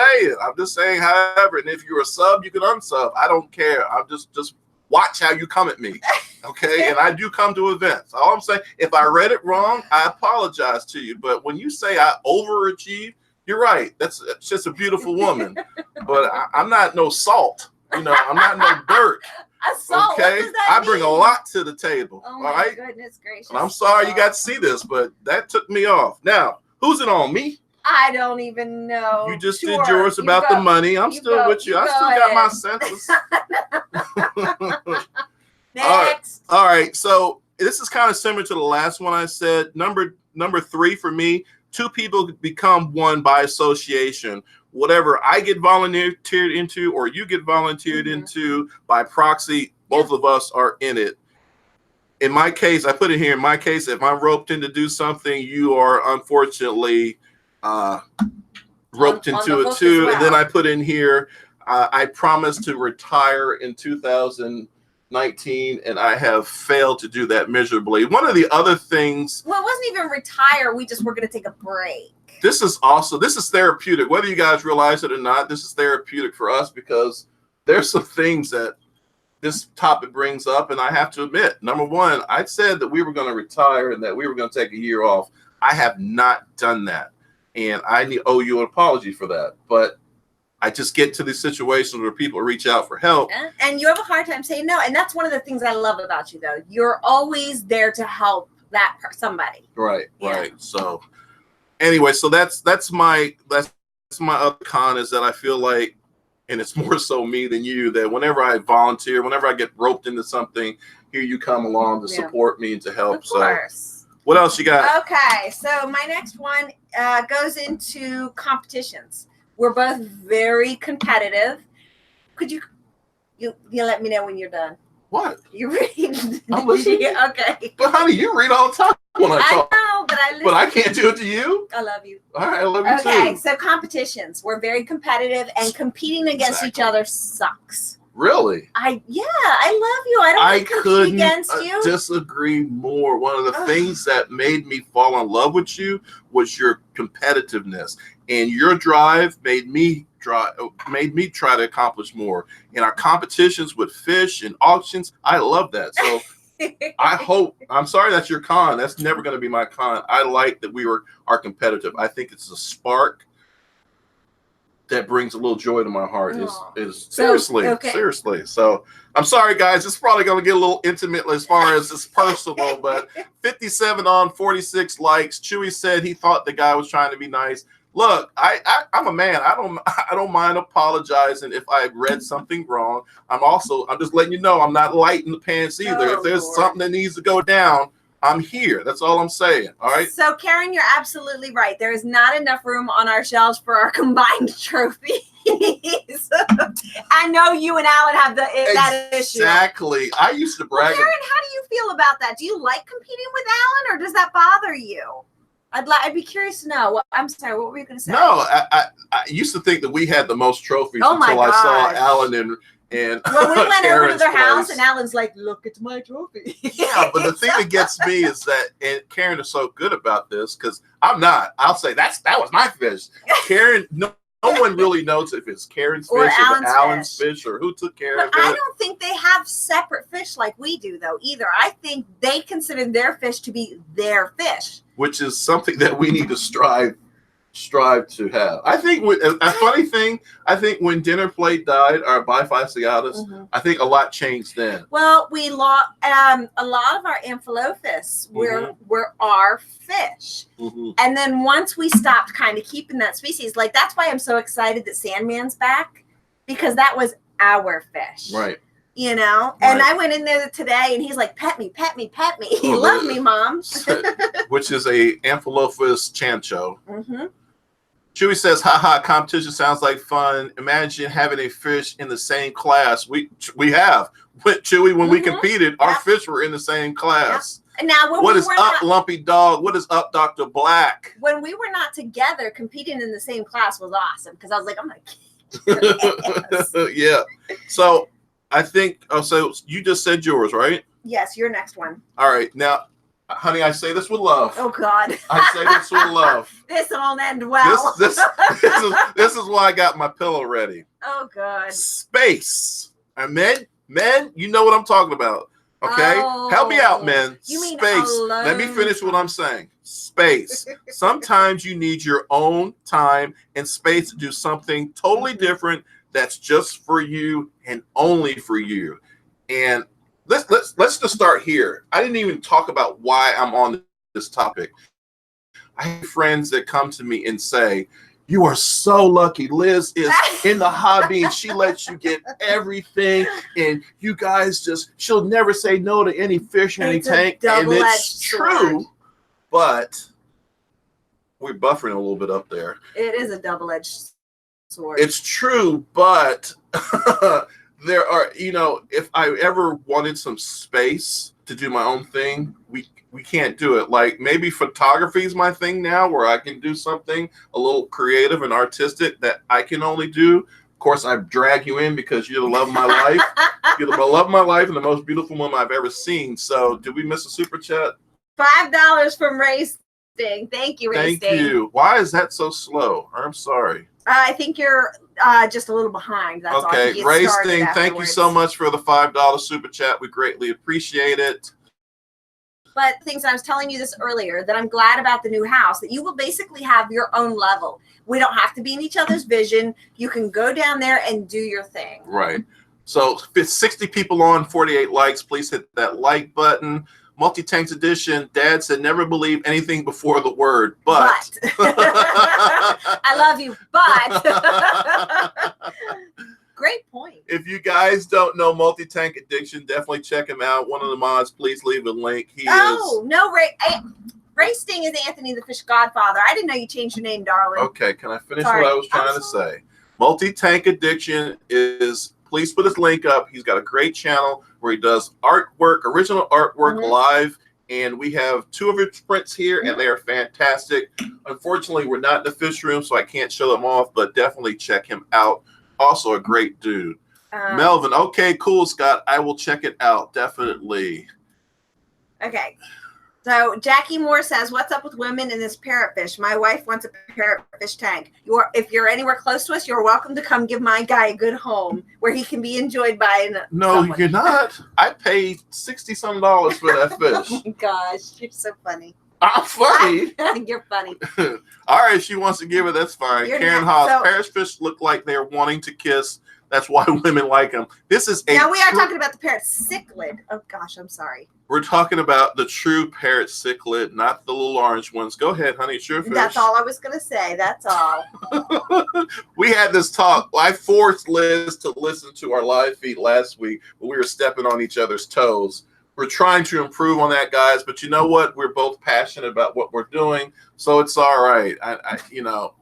Speaker 1: saying, however, and if you're a sub, you can unsub. I don't care. I'm just watch how you come at me. Okay, and I do come to events. All I'm saying, if I read it wrong, I apologize to you. But when you say I overachieve, you're right. That's just a beautiful woman. But I'm not no salt. I'm not no dirt.
Speaker 2: A salt?
Speaker 1: Okay,
Speaker 2: What does that
Speaker 1: I
Speaker 2: mean?
Speaker 1: bring a lot to the table.
Speaker 2: Oh
Speaker 1: all
Speaker 2: my
Speaker 1: right.
Speaker 2: goodness gracious!
Speaker 1: And I'm sorry you got to see this, but that took me off. Now, who's it on? Me?
Speaker 2: I don't even know.
Speaker 1: You just
Speaker 2: Sure,
Speaker 1: did yours about the money. I'm still with you. I still got my senses.
Speaker 2: Next.
Speaker 1: All right. So this is kind of similar to the last one I said. Number 3 for me, 2 people become one by association. Whatever I get volunteered into or you get volunteered into by proxy, both of us are in it. In my case, I put it here, in my case, if I'm roped in to do something, you are unfortunately roped into it too. Well. And then I put in here, I promised to retire in 2019, and I have failed to do that miserably. One of the other things.
Speaker 2: Well, it wasn't even retire. We just were going to take a break.
Speaker 1: This is therapeutic. Whether you guys realize it or not, this is therapeutic for us because there's some things that this topic brings up, and I have to admit, number one, I said that we were going to retire and that we were going to take a year off. I have not done that, and I owe you an apology for that. But I just get to these situations where people reach out for help.
Speaker 2: And you have a hard time saying no. And that's one of the things I love about you, though. You're always there to help somebody.
Speaker 1: Right, right. So anyway, so that's my other con is that I feel like, and it's more so me than you, that whenever I volunteer, whenever I get roped into something, here you come along to support me and to help.
Speaker 2: Of course.
Speaker 1: So what else you got?
Speaker 2: Okay, so my next one goes into competitions. We're both very competitive. Could you let me know when you're done?
Speaker 1: What?
Speaker 2: You read?
Speaker 1: I'm listening.
Speaker 2: Okay.
Speaker 1: But honey, you read all the time when I talk.
Speaker 2: I know, but I listen.
Speaker 1: But I can't do it to you.
Speaker 2: I love you.
Speaker 1: All right, I love you too.
Speaker 2: Okay, so competitions. We're very competitive, and competing against each other sucks.
Speaker 1: Really?
Speaker 2: I love you. I don't want to compete against you.
Speaker 1: Disagree more. One of the things that made me fall in love with you was your competitiveness, and your drive made me try to accomplish more. In our competitions with fish and auctions, I love that. So I'm sorry that's your con. That's never going to be my con. I like that we are competitive. I think it's a spark that brings a little joy to my heart. Seriously. So I'm sorry, guys. It's probably going to get a little intimate as far as it's personal, but 57 on 46 likes. Chewy said he thought the guy was trying to be nice. Look, I'm a man. I don't mind apologizing if I read something wrong. I'm just letting you know I'm not light in the pants either. If there's something that needs to go down, I'm here. That's all I'm saying. All right.
Speaker 2: So, Karen, you're absolutely right. There is not enough room on our shelves for our combined trophies. I know you and Alan have that issue.
Speaker 1: Exactly. I used to brag.
Speaker 2: Well, Karen, how do you feel about that? Do you like competing with Alan, or does that bother you? I'd be curious to know. I'm sorry. What were you going to say?
Speaker 1: No, I used to think that we had the most trophies until I saw Alan and when
Speaker 2: we went
Speaker 1: Karen's
Speaker 2: over to their house,
Speaker 1: place.
Speaker 2: And Alan's like, "Look, it's my trophy."
Speaker 1: Yeah, but the thing that gets me is that, and Karen is so good about this because I'm not. I'll say that was my fish. Karen, no one really knows if it's Karen's
Speaker 2: or
Speaker 1: fish or Alan's fish or who took care of it.
Speaker 2: I don't think they have separate fish like we do, though, either. I think they consider their fish to be their fish,
Speaker 1: which is something that we need to strive to have. I think a funny thing, I think when Dinner Plate died, our Bifasciatus, I think a lot changed then.
Speaker 2: Well, we lost a lot of our Amphilophus were our fish. And then once we stopped kind of keeping that species, like that's why I'm so excited that Sandman's back, because that was our fish.
Speaker 1: Right.
Speaker 2: And I went in there today and he's like, pet me. He loved me, Mom.
Speaker 1: Which is a Amphilophus chancho. Chewy says, haha, competition sounds like fun. Imagine having a fish in the same class. We have. With Chewy, when we competed, our fish were in the same class.
Speaker 2: Now,
Speaker 1: what is up, Lumpy Dog? What is up, Dr. Black?
Speaker 2: When we were not together, competing in the same class was awesome because I was like, I'm like,
Speaker 1: yeah. So I think, so you just said yours, right?
Speaker 2: Yes, your next one.
Speaker 1: All right. Now, honey, I say this with love.
Speaker 2: Oh, God.
Speaker 1: I say this with love.
Speaker 2: This won't end well.
Speaker 1: This is why I got my pillow ready.
Speaker 2: Oh, God.
Speaker 1: Space. And men, you know what I'm talking about. Okay?
Speaker 2: Oh,
Speaker 1: help me out, men.
Speaker 2: You mean
Speaker 1: space.
Speaker 2: alone?
Speaker 1: Let me finish what I'm saying. Space. Sometimes you need your own time and space to do something totally different that's just for you and only for you. And let's just start here. I didn't even talk about why I'm on this topic. I have friends that come to me and say, you are so lucky. Liz is in the hobby and she lets you get everything. And you guys she'll never say no to any fish or any tank. And it's true, but we're buffering a little bit up there.
Speaker 2: It is a double-edged sword.
Speaker 1: It's true, but there are, if I ever wanted some space to do my own thing, we can't do it. Like maybe photography is my thing now, where I can do something a little creative and artistic that I can only do. Of course, I drag you in because you're the love of my life. You're the love of my life and the most beautiful woman I've ever seen. So did we miss a super chat?
Speaker 2: $5 from Ray Sting. Thank you, Ray Sting.
Speaker 1: Thank you. Why is that so slow? I'm sorry.
Speaker 2: I think you're just a little behind. That's all.
Speaker 1: Okay, Ray Sting, thank you so much for the $5 super chat. We greatly appreciate it.
Speaker 2: But things I was telling you this earlier, that I'm glad about the new house, that you will basically have your own level. We don't have to be in each other's vision. You can go down there and do your thing.
Speaker 1: Right. So if it's 60 people on, 48 likes, please hit that like button. Multi-Tanks Edition, Dad said never believe anything before the word, but.
Speaker 2: I love you, but. Great point.
Speaker 1: If you guys don't know Multi-Tank Addiction, definitely check him out. One of the mods, please leave a link.
Speaker 2: Ray Sting is Anthony the Fish Godfather. I didn't know you changed your name, darling.
Speaker 1: Okay, can I finish what I was trying to say? Multi-Tank Addiction is, please put his link up. He's got a great channel where he does artwork, original artwork live. And we have 2 of his prints here, and they are fantastic. Unfortunately, we're not in the fish room, so I can't show them off, but definitely check him out. Also a great dude. Melvin, okay, cool, Scott. I will check it out, definitely.
Speaker 2: Okay. So Jackie Moore says, what's up with women in this parrotfish? My wife wants a parrotfish tank. If you're anywhere close to us, you're welcome to come give my guy a good home where he can be enjoyed by someone.
Speaker 1: You're not. I paid $60-some for that fish.
Speaker 2: Oh my gosh, you're so funny.
Speaker 1: I'm funny.
Speaker 2: You're funny.
Speaker 1: All right, she wants to give it. That's fine. Karen Haas, parrotfish look like they're wanting to kiss. That's why women like them. This is
Speaker 2: now we are talking about the parrot cichlid. Oh gosh, I'm sorry.
Speaker 1: We're talking about the true parrot cichlid, not the little orange ones. Go ahead, honey. It's your fish.
Speaker 2: That's all I was going to say. That's all.
Speaker 1: We had this talk. I forced Liz to listen to our live feed last week, but we were stepping on each other's toes. We're trying to improve on that, guys. But you know what? We're both passionate about what we're doing, so it's all right.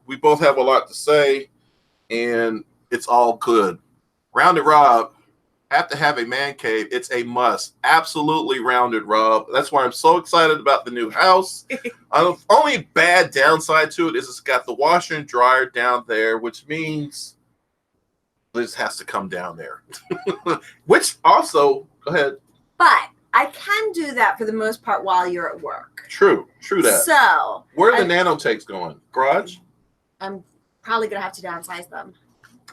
Speaker 1: We both have a lot to say, and it's all good. Rounded Rob, have to have a man cave. It's a must. Absolutely, Rounded Rob. That's why I'm so excited about the new house. Only bad downside to it is it's got the washer and dryer down there, which means Liz has to come down there. Which also, go ahead.
Speaker 2: But I can do that for the most part while you're at work.
Speaker 1: True that.
Speaker 2: So
Speaker 1: where are the nanotakes going? Garage?
Speaker 2: I'm probably gonna have to downsize them.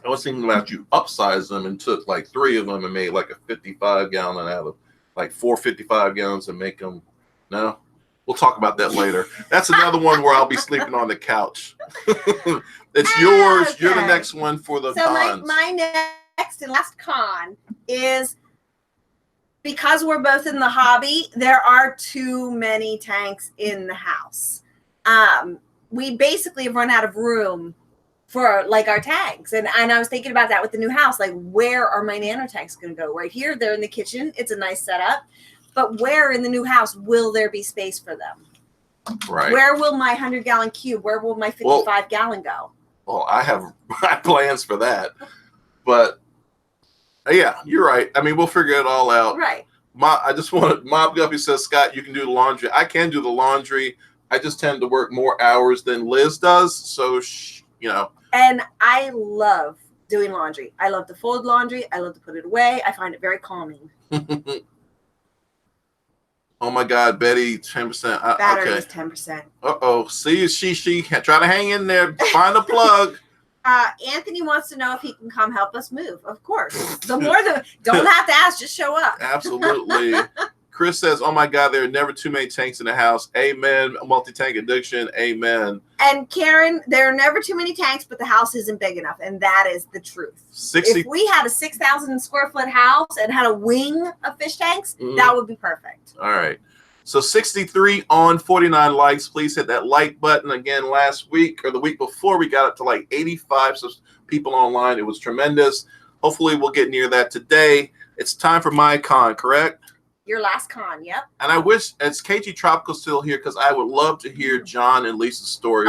Speaker 1: I was thinking about you upsize them and took like 3 of them and made like a 55-gallon out of like 4 55 gallons and make them. No, we'll talk about that later. That's another one where I'll be sleeping on the couch. It's yours. Okay. You're the next one for the cons.
Speaker 2: My next and last con is, because we're both in the hobby, there are too many tanks in the house. We basically have run out of room for like our tanks. And I was thinking about that with the new house. Like, where are my nano tanks going to go? Right here, they're in the kitchen. It's a nice setup. But where in the new house will there be space for them?
Speaker 1: Right.
Speaker 2: Where will my 100-gallon cube, where will my 55-gallon go?
Speaker 1: Well, I have plans for that. But yeah, you're right. I mean, we'll figure it all out.
Speaker 2: Right.
Speaker 1: I just want to. Mob Guppy says, Scott, you can do the laundry. I can do the laundry. I just tend to work more hours than Liz does. So,
Speaker 2: And I love doing laundry. I love to fold laundry. I love to put it away. I find it very calming.
Speaker 1: Oh my God, Betty, 10%.
Speaker 2: Battery is 10%.
Speaker 1: Uh-oh. See, she try to hang in there. Find a plug.
Speaker 2: Anthony wants to know if he can come help us move. Of course. Don't have to ask, just show up.
Speaker 1: Absolutely. Chris says, oh my God, there are never too many tanks in the house. Amen. Multi-tank addiction. Amen.
Speaker 2: And Karen, there are never too many tanks, but the house isn't big enough. And that is the truth. If we had a 6,000 square foot house and had a wing of fish tanks, that would be perfect.
Speaker 1: All right. So 63 on 49 likes. Please hit that like button. Again, last week or the week before, we got up to like 85 people online. It was tremendous. Hopefully we'll get near that today. It's time for my con, correct?
Speaker 2: Your last con, yep.
Speaker 1: And I wish, as KG Tropical still here, because I would love to hear John and Lisa's story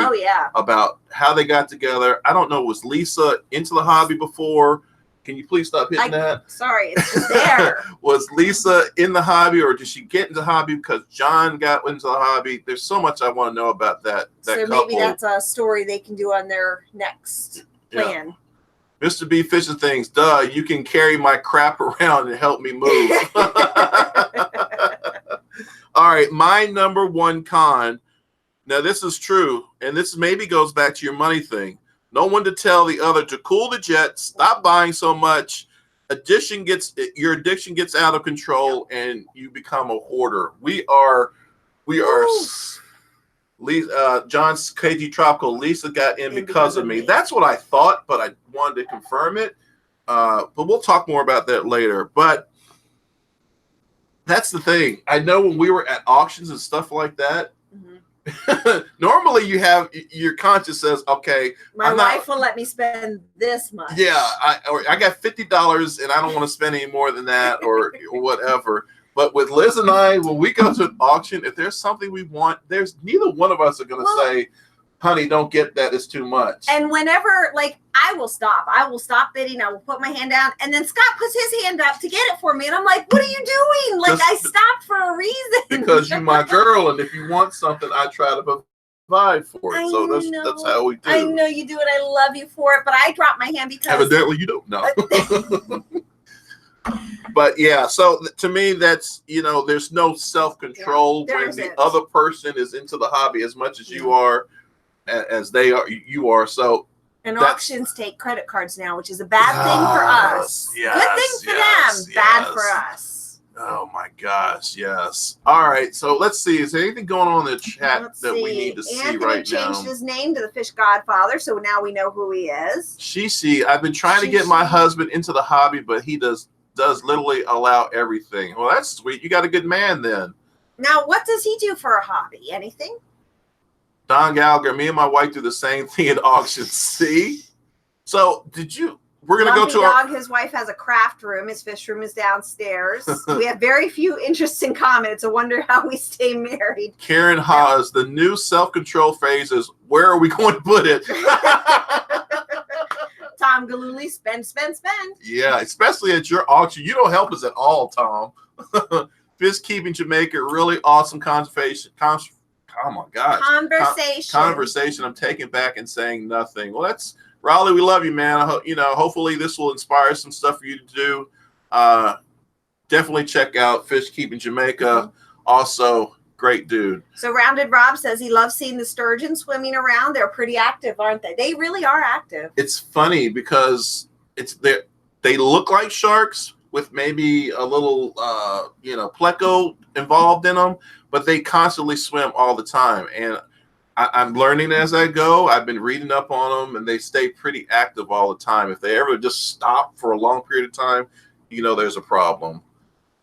Speaker 1: about how they got together. I don't know, was Lisa into the hobby before? Can you please stop hitting that?
Speaker 2: Sorry, it's just there.
Speaker 1: Was Lisa in the hobby, or did she get into the hobby because John got into the hobby? There's so much I want to know about that
Speaker 2: so
Speaker 1: couple.
Speaker 2: Maybe that's a story they can do on their next plan.
Speaker 1: Yeah. Mr. B Fishing Things, duh, you can carry my crap around and help me move. All right, my number one con. Now, this is true, and this maybe goes back to your money thing. No one to tell the other to cool the jet, stop buying so much. Your addiction gets out of control, and you become a hoarder. We are. John's KG Tropical. Lisa got in because of me. That's what I thought, but I wanted to confirm it. But we'll talk more about that later. But that's the thing. I know when we were at auctions and stuff like that, normally you have your conscience says, okay,
Speaker 2: my wife will let me spend this much.
Speaker 1: Yeah, I got $50 and I don't want to spend any more than that or whatever. But with Liz and I, when we go to an auction, if there's something we want, there's neither one of us are going to say, honey, don't get that. It's too much.
Speaker 2: And whenever, I will stop. I will stop bidding. I will put my hand down. And then Scott puts his hand up to get it for me. And I'm like, what are you doing? I stopped for a reason.
Speaker 1: Because you're my girl. And if you want something, I try to provide for it. So that's how we do.
Speaker 2: I know you do it. I love you for it. But I dropped my hand because.
Speaker 1: Evidently, you don't know. But yeah, so to me, that's, there's no self-control when the other person is into the hobby as much as you are, as you are. So,
Speaker 2: and auctions take credit cards now, which is a bad thing for us.
Speaker 1: Yes,
Speaker 2: good thing for them, bad for us.
Speaker 1: Oh my gosh, yes. All right, so let's see. Is there anything going on in the chat that we need to see right now?
Speaker 2: Anthony changed his name to the Fish Godfather, so now we know who he is.
Speaker 1: I've been trying to get my husband into the hobby, but he does literally allow everything. Well, that's sweet. You got a good man then.
Speaker 2: Now, what does he do for a hobby? Anything?
Speaker 1: Don Gallagher, me and my wife do the same thing at auctions. See? So we're going to go to
Speaker 2: his wife has a craft room. His fish room is downstairs. We have very few interesting comments. I wonder how we stay married.
Speaker 1: Karen Haas, the new self-control phase is, where are we going to put it?
Speaker 2: Tom Galooly, spend.
Speaker 1: Yeah, especially at your auction. You don't help us at all, Tom. Fish Keeping Jamaica, really awesome conversation. Oh my gosh. Conversation. I'm taking back and saying nothing. Well, that's Raleigh. We love you, man. Hopefully this will inspire some stuff for you to do. Definitely check out Fish Keeping Jamaica. Also, great dude. So
Speaker 2: Rounded Rob says he loves seeing the sturgeon swimming around. They're pretty active, aren't they? They really are active.
Speaker 1: It's funny because they look like sharks with maybe a little pleco involved in them, but they constantly swim all the time. And I'm learning as I go. I've been reading up on them, and they stay pretty active all the time. If they ever just stop for a long period of time, there's a problem.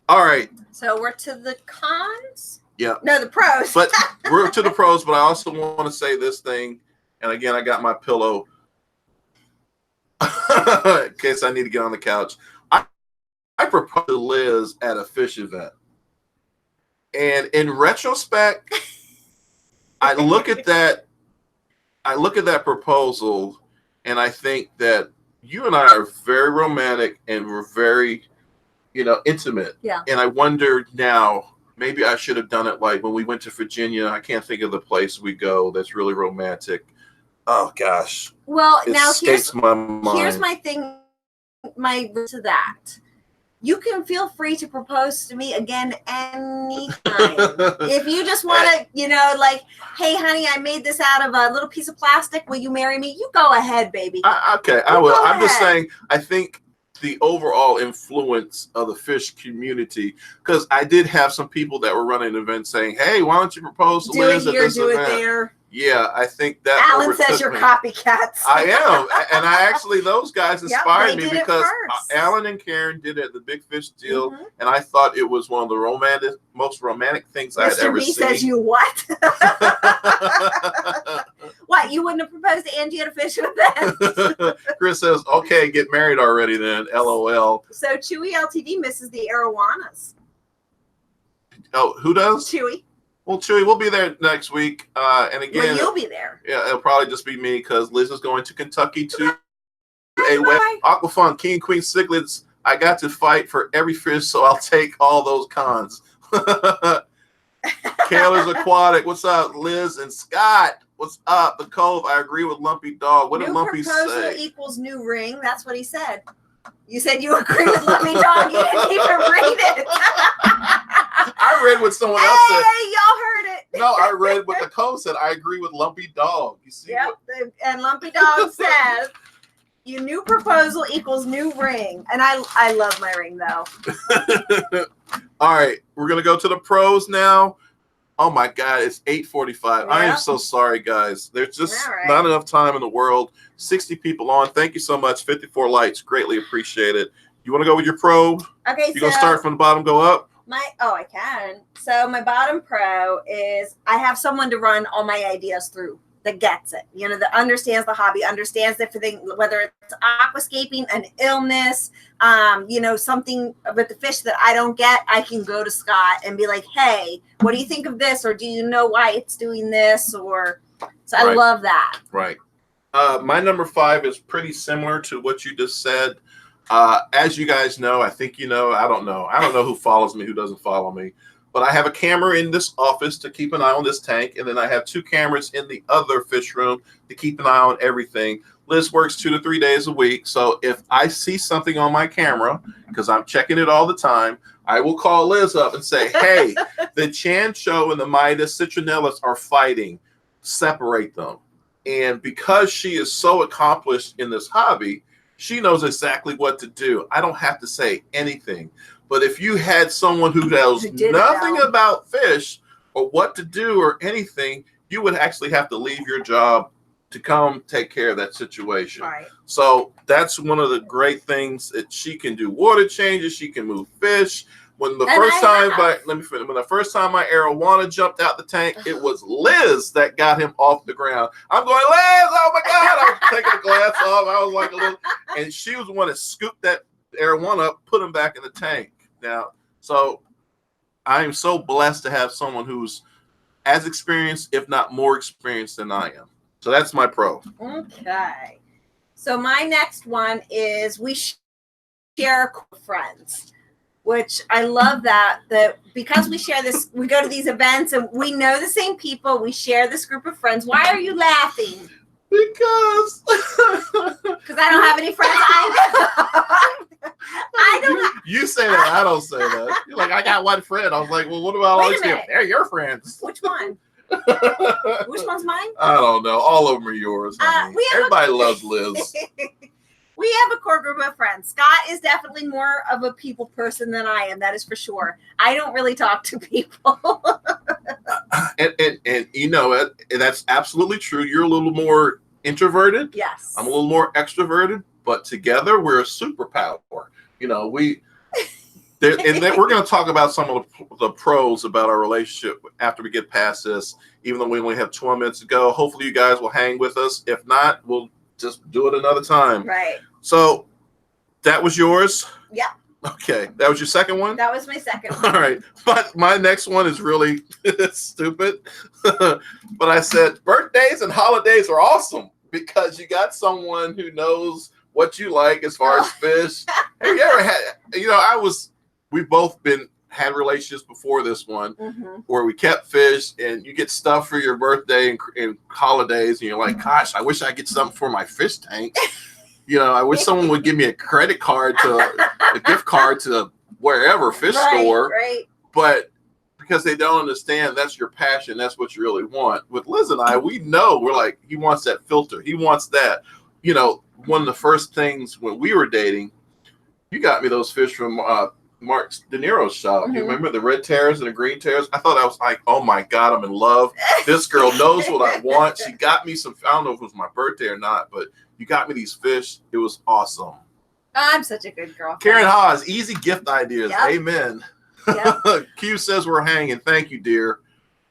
Speaker 1: All right.
Speaker 2: So we're to the cons?
Speaker 1: Yeah.
Speaker 2: No, the pros.
Speaker 1: But we're to the pros, but I also want to say this thing. And again, I got my pillow in case I need to get on the couch. I proposed to Liz at a fish event. And in retrospect, I look at that proposal and I think that you and I are very romantic and we're very intimate.
Speaker 2: Yeah.
Speaker 1: And I wonder now, maybe I should have done it like when we went to Virginia. I can't think of the place we go that's really romantic. Oh gosh.
Speaker 2: Well,
Speaker 1: it
Speaker 2: now
Speaker 1: escapes my mind.
Speaker 2: here's my thing, my to that. You can feel free to propose to me again anytime. If you just want to, like, hey, honey, I made this out of a little piece of plastic. Will you marry me? You go ahead, baby.
Speaker 1: Okay, I will. I'm just saying, I think the overall influence of the fish community, because I did have some people that were running events saying, hey, why don't you propose to Liz at this event? Do it there. Yeah, I think that
Speaker 2: Alan says you're copycats.
Speaker 1: I am, and I actually, those guys inspired me because Alan and Karen did it at the Big Fish Deal, and I thought it was one of the most romantic things I had ever seen.
Speaker 2: Mr. B says you what? What, you wouldn't have proposed to Angie at a fishing event?
Speaker 1: Chris says, okay, get married already then, LOL.
Speaker 2: So Chewy LTD misses the Arowanas.
Speaker 1: Oh, who does?
Speaker 2: Chewy.
Speaker 1: Well, Chewy, we'll be there next week. And again,
Speaker 2: well, you'll be there.
Speaker 1: Yeah, it'll probably just be me because Liz is going to Kentucky to Aquafun, King Queen Cichlids. I got to fight for every fish, so I'll take all those cons. Kaler's Aquatic, what's up? Liz and Scott, what's up? The Cove, I agree with Lumpy Dog. What did Lumpy say? New
Speaker 2: proposal equals new ring. That's what he said. You said you agree with Lumpy Dog. You didn't even read it.
Speaker 1: I read what someone else said.
Speaker 2: Hey, y'all heard it.
Speaker 1: No, I read what the Cove said. I agree with Lumpy Dog. You see?
Speaker 2: Yep. And Lumpy Dog says, your new proposal equals new ring. And I love my ring, though.
Speaker 1: All right. We're going to go to the pros now. Oh, my God. It's 8:45. Yep. I am so sorry, guys. There's just not enough time in the world. 60 people on. Thank you so much. 54 likes. Greatly appreciate it. You want to go with your pro?
Speaker 2: Okay.
Speaker 1: You're going to start from the bottom, go up?
Speaker 2: I can. So my bottom pro is I have someone to run all my ideas through that gets it, that understands the hobby, understands everything, whether it's aquascaping, an illness, something with the fish that I don't get, I can go to Scott and be like, hey, what do you think of this? Or do you know why it's doing this? I love that.
Speaker 1: Right. My number 5 is pretty similar to what you just said. As you guys know, I think I don't know who follows me, who doesn't follow me, but I have a camera in this office to keep an eye on this tank, and then I have 2 cameras in the other fish room to keep an eye on everything. Liz works 2 to 3 days a week, so if I see something on my camera, because I'm checking it all the time, I will call Liz up and say, hey, the Chancho and the Midas citronellus are fighting. Separate them. And because she is so accomplished in this hobby, she knows exactly what to do. I don't have to say anything. But if you had someone who knows nothing about fish or what to do or anything, you would actually have to leave your job to come take care of that situation.
Speaker 2: Right.
Speaker 1: So that's one of the great things that she can do. Water changes, she can move fish. When the first time my arowana jumped out the tank, it was Liz that got him off the ground. I'm going, Liz, oh my God. I'm taking the glass off. I was like a little, and she was the one that scooped that arowana up, put him back in the tank. Now, so I am so blessed to have someone who's as experienced, if not more experienced than I am. So that's my pro.
Speaker 2: Okay. So my next one is we share friends. Which I love that because we share this, we go to these events and we know the same people. We share this group of friends. Why are you laughing?
Speaker 1: Because
Speaker 2: I don't have any friends. I don't.
Speaker 1: You say that. I don't say that. You're like, I got one friend. I was like, well, what about all these people? They're your friends.
Speaker 2: Which one? Which one's mine?
Speaker 1: I don't know. All of them are yours. Everybody loves Liz.
Speaker 2: We have a core group of friends. Scott is definitely more of a people person than I am. That is for sure. I don't really talk to people.
Speaker 1: and that's absolutely true. You're a little more introverted.
Speaker 2: Yes.
Speaker 1: I'm a little more extroverted, but together we're a superpower. We're going to talk about some of the pros about our relationship after we get past this, even though we only have 20 minutes to go. Hopefully you guys will hang with us. If not, we'll just do it another time.
Speaker 2: Right.
Speaker 1: So that was yours?
Speaker 2: Yeah.
Speaker 1: Okay. That was your second one?
Speaker 2: That was my second one.
Speaker 1: All right. But my next one is really stupid. But I said birthdays and holidays are awesome because you got someone who knows what you like as far as fish. Have you ever had, we've both had relationships before this one where we kept fish, and you get stuff for your birthday and holidays, and you're like, gosh, I wish I get something for my fish tank. I wish someone would give me a credit card a gift card to wherever fish store.
Speaker 2: Right.
Speaker 1: But because they don't understand that's your passion, that's what you really want. With Liz and I, we know we're like, he wants that filter. He wants that. One of the first things when we were dating, you got me those fish from Mark De Niro's shop. You remember the red tears and the green tears? I thought I was like, oh my God, I'm in love. This girl knows what I want. She got me some, I don't know if it was my birthday or not, but you got me these fish. It was awesome.
Speaker 2: I'm such a good girl.
Speaker 1: Karen Haas, easy gift ideas. Yep. Amen.
Speaker 2: Yep.
Speaker 1: Q says we're hanging. Thank you, dear.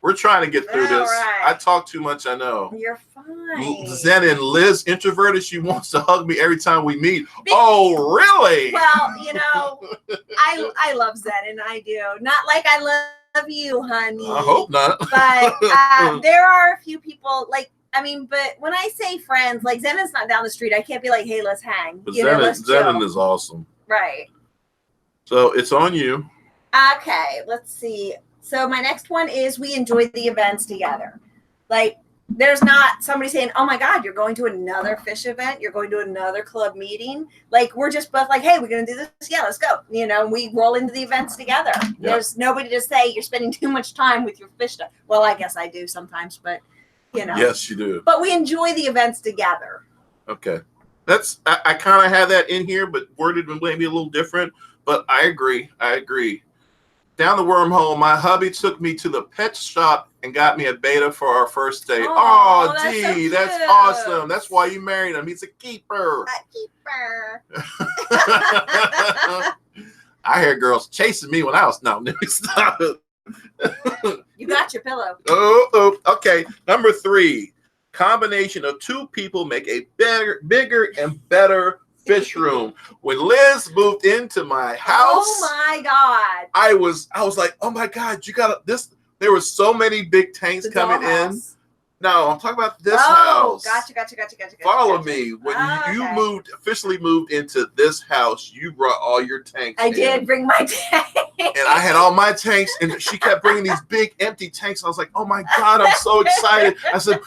Speaker 1: We're trying to get through this.
Speaker 2: Right.
Speaker 1: I talk too much, I know.
Speaker 2: You're fine.
Speaker 1: Zen and Liz, introverted. She wants to hug me every time we meet. Oh, really?
Speaker 2: Well, I love Zen, and I do. Not like I love you, honey.
Speaker 1: I hope not.
Speaker 2: But there are a few people, but when I say friends, like Zen is not down the street. I can't be like, hey, let's hang.
Speaker 1: But Zen is awesome.
Speaker 2: Right.
Speaker 1: So it's on you.
Speaker 2: Okay, let's see. So my next one is we enjoy the events together. Like, there's not somebody saying, oh my God, you're going to another fish event. You're going to another club meeting. Like, we're just both like, hey, we're going to do this. Yeah, let's go. We roll into the events together. Yep. There's nobody to say you're spending too much time with your fish stuff. Well, I guess I do sometimes, but
Speaker 1: Yes, you do.
Speaker 2: But we enjoy the events together.
Speaker 1: Okay. I kind of have that in here, but worded maybe a little different. But I agree. Down the wormhole, my hubby took me to the pet shop and got me a beta for our first date. Oh, Dee, that's awesome. That's why you married him. He's a keeper. I hear girls chasing me when I was stop it.
Speaker 2: You got your pillow.
Speaker 1: Oh, okay. Number 3, combination of 2 people make a bigger and better fish room. When Liz moved into my house,
Speaker 2: oh my God,
Speaker 1: I was like, oh my God, you got this. There were so many big tanks coming in. No, I'm talking about this house.
Speaker 2: Gotcha.
Speaker 1: Follow me. When you officially moved into this house, you brought all your tanks.
Speaker 2: I did bring my tanks.
Speaker 1: And I had all my tanks, and she kept bringing these big empty tanks. I was like, oh my God, I'm so excited. I said,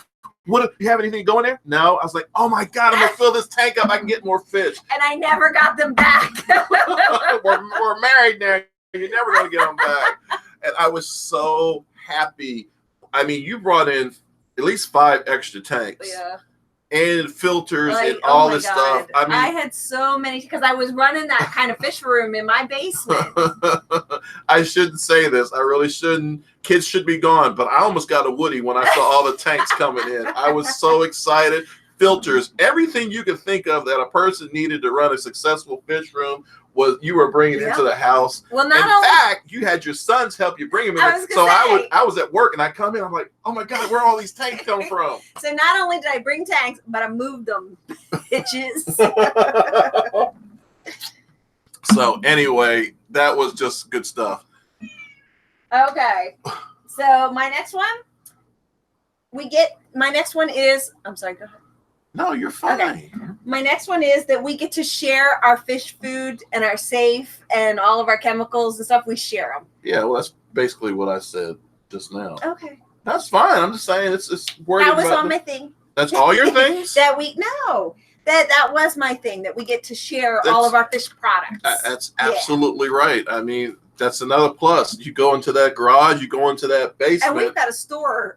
Speaker 1: what, you have anything going there? No. I was like, oh my God, I'm going to fill this tank up. I can get more fish.
Speaker 2: And I never got them back.
Speaker 1: we're married now. You're never going to get them back. And I was so happy. I mean, you brought in at least 5 extra tanks.
Speaker 2: Yeah.
Speaker 1: And filters and all this stuff. I mean,
Speaker 2: I had so many because I was running that kind of fish room in my basement.
Speaker 1: I shouldn't say this. I really shouldn't. Kids should be gone. But I almost got a Woody when I saw all the tanks coming in. I was so excited. Filters, everything you could think of that a person needed to run a successful fish room was you were bringing into the house.
Speaker 2: Well,
Speaker 1: in fact, you had your sons help you bring them in. I was at work and I come in. I'm like, oh my God, where are all these tanks come from?
Speaker 2: So not only did I bring tanks, but I moved them, bitches.
Speaker 1: So anyway, that was just good stuff.
Speaker 2: Okay, so my next one is. I'm sorry. Go ahead.
Speaker 1: No, you're fine.
Speaker 2: Okay. My next one is that we get to share our fish food and our safe and all of our chemicals and stuff. We share them.
Speaker 1: Yeah, well, that's basically what I said just now.
Speaker 2: Okay.
Speaker 1: That's fine. I'm just saying it's worded.
Speaker 2: That was on my thing.
Speaker 1: That's all your things?
Speaker 2: That was my thing, that we get to share all of our fish products.
Speaker 1: That's absolutely right. I mean, that's another plus. You go into that garage, you go into that basement.
Speaker 2: And we've got a store.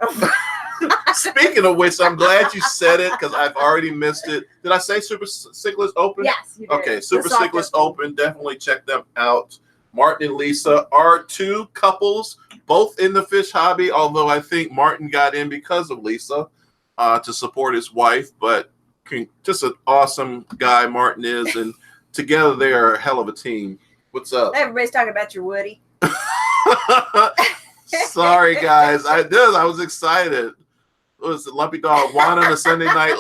Speaker 1: Speaking of which, I'm glad you said it because I've already missed it. Did I say Super Cichlid Open?
Speaker 2: Yes, you did.
Speaker 1: Okay, Super Cichlid Open. Definitely check them out. Martin and Lisa are 2 couples, both in the fish hobby, although I think Martin got in because of Lisa to support his wife. But just an awesome guy Martin is, and together they are a hell of a team. What's up?
Speaker 2: Everybody's talking about your Woody.
Speaker 1: Sorry, guys. I was excited. It was a lumpy dog, wine on a Sunday night,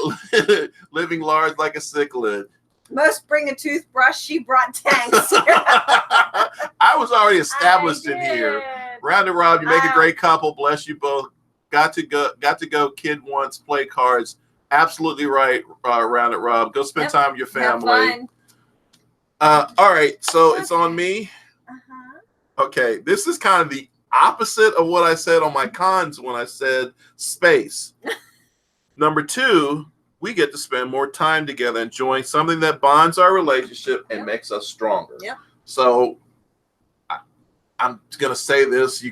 Speaker 1: living large like a cichlid.
Speaker 2: Must bring a toothbrush. She brought tanks.
Speaker 1: I was already established in here. Round and Rob, you make a great couple. Bless you both. Got to go. Kid wants play cards. Absolutely right. Round and Rob, go spend time with your family.
Speaker 2: Have fun.
Speaker 1: All right, so it's on me. Okay, this is kind of the opposite of what I said on my cons when I said space. Number 2, we get to spend more time together enjoying something that bonds our relationship and makes us stronger.
Speaker 2: Yep.
Speaker 1: So I'm going to say this.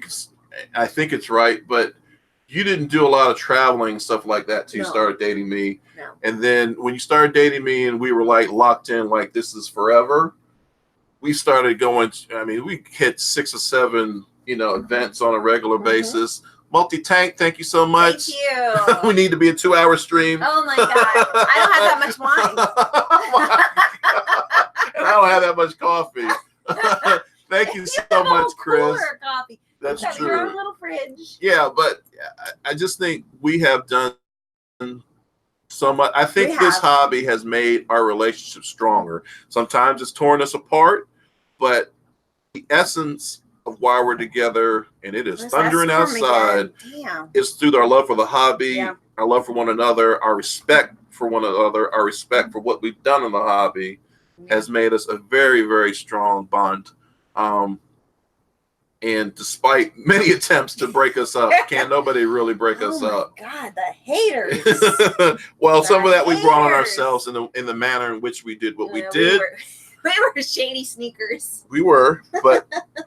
Speaker 1: I think it's right, but you didn't do a lot of traveling and stuff like that till you started dating me.
Speaker 2: No.
Speaker 1: And then when you started dating me and we were like locked in, like this is forever, we started going, we hit 6 or 7, events on a regular basis. Multi-tank, thank you so much.
Speaker 2: Thank you.
Speaker 1: We need to be a 2-hour stream.
Speaker 2: Oh my God. I don't have that much wine.
Speaker 1: And I don't have that much coffee. Thank you so much, Chris.
Speaker 2: Coffee.
Speaker 1: That's true.
Speaker 2: Your own little fridge.
Speaker 1: Yeah, but I just think we have done so much. I think this hobby has made our relationship stronger. Sometimes it's torn us apart, but the essence of why we're together, and it is thundering outside, is through our love for the hobby, our love for one another, our respect for one another, our respect for what we've done in the hobby has made us a very, very strong bond. And despite many attempts to break us up, can't nobody really break us up.
Speaker 2: Oh my God, the haters.
Speaker 1: Well, some of that we brought on ourselves in the manner in which we did what we did.
Speaker 2: We were shady sneakers.
Speaker 1: We were, but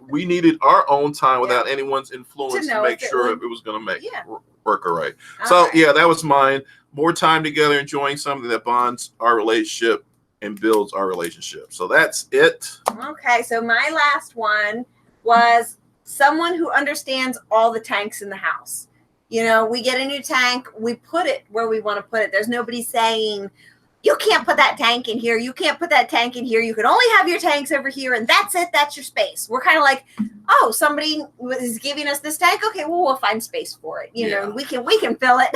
Speaker 1: we needed our own time without anyone's influence to make sure it was going to work all right. So, that was mine. More time together, enjoying something that bonds our relationship and builds our relationship. So that's it.
Speaker 2: Okay, so my last one was someone who understands all the tanks in the house. We get a new tank, we put it where we want to put it. There's nobody saying, you can't put that tank in here. You can't put that tank in here. You can only have your tanks over here, and that's it. That's your space. We're kind of like, oh, somebody is giving us this tank. Okay, well, we'll find space for it. We can fill it.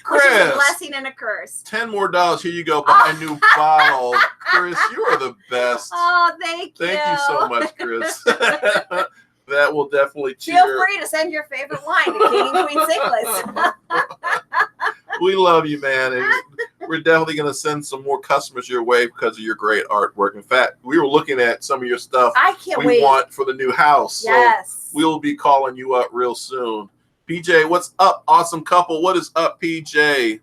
Speaker 2: Which is a blessing and a curse.
Speaker 1: $10 more. Here you go. Buy a new bottle. Chris, you are the best.
Speaker 2: Oh, thank you.
Speaker 1: Thank you so much, Chris. That will definitely cheer.
Speaker 2: Feel free to send your favorite wine to King and Queen Sickles.
Speaker 1: We love you, man. And we're definitely going to send some more customers your way because of your great artwork. In fact, we were looking at some of your stuff we want for the new house.
Speaker 2: Yes.
Speaker 1: So we'll be calling you up real soon. PJ, what's up, awesome couple? What is up, PJ?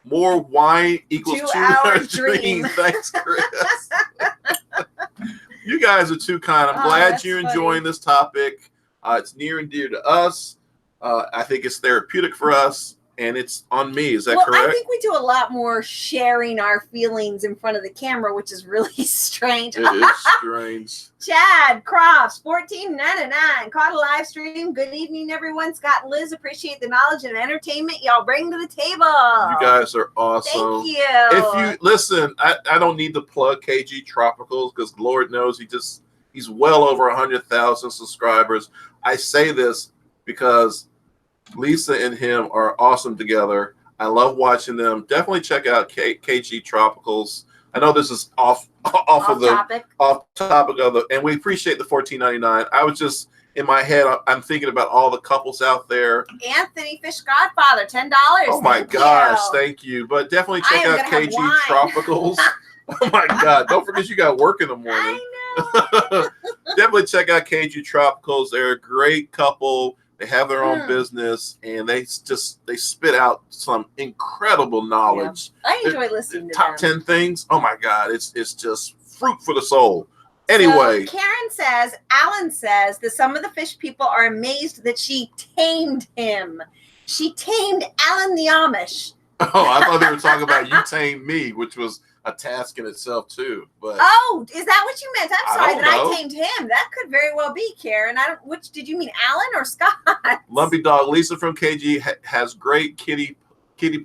Speaker 1: More wine equals 2-hour dream. Thanks, Chris. You guys are too kind. I'm glad you're enjoying this topic. It's near and dear to us. I think it's therapeutic for us, and it's on me. Is that correct?
Speaker 2: I think we do a lot more sharing our feelings in front of the camera, which is really strange.
Speaker 1: It is strange.
Speaker 2: Chad Crofts, $14.99. Caught a live stream. Good evening, everyone. Scott and Liz, appreciate the knowledge and entertainment y'all bring to the table.
Speaker 1: You guys are awesome.
Speaker 2: Thank you.
Speaker 1: If you listen, I don't need to plug KG Tropicals because Lord knows he's well over 100,000 subscribers. I say this because Lisa and him are awesome together. I love watching them. Definitely check out KG Tropicals. I know this is off topic of the, and we appreciate the $14.99. I was just in my head, I'm thinking about all the couples out there.
Speaker 2: Anthony Fish Godfather, $10.
Speaker 1: Oh my gosh, thank you. But definitely check out KG Tropicals. Oh my God, don't forget you got work in the morning.
Speaker 2: I know.
Speaker 1: Definitely check out KG Tropicals. They're a great couple. They have their own business, and they spit out some incredible knowledge.
Speaker 2: Yeah. I enjoy listening to
Speaker 1: top 10 things. Oh my God, it's just fruit for the soul. Anyway,
Speaker 2: so Alan says that some of the fish people are amazed that she tamed him. She tamed Alan the Amish.
Speaker 1: Oh, I thought they were talking about you tamed me, which was a task in itself too. But
Speaker 2: is that what you meant? I'm sorry I tamed him. That could very well be, Karen. Which did you mean, Alan or Scott?
Speaker 1: Lumpy Dog Lisa from KG has great kitty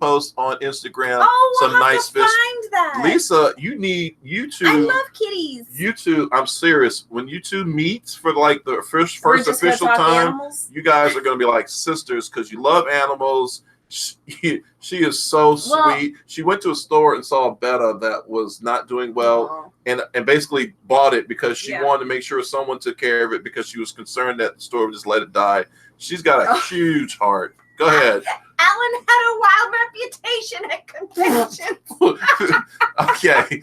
Speaker 1: posts on Instagram.
Speaker 2: Oh,
Speaker 1: some nice fish.
Speaker 2: Find that.
Speaker 1: Lisa, you two.
Speaker 2: I love kitties.
Speaker 1: You two, I'm serious. When you two meet for like the first official time, you guys are going to be like sisters because you love animals. She is so sweet. She went to a store and saw a betta that was not doing well, and basically bought it because she wanted to make sure someone took care of it because she was concerned that the store would just let it die. She's got a huge heart. Go ahead.
Speaker 2: Alan Alan had a wild reputation at conventions.
Speaker 1: Okay.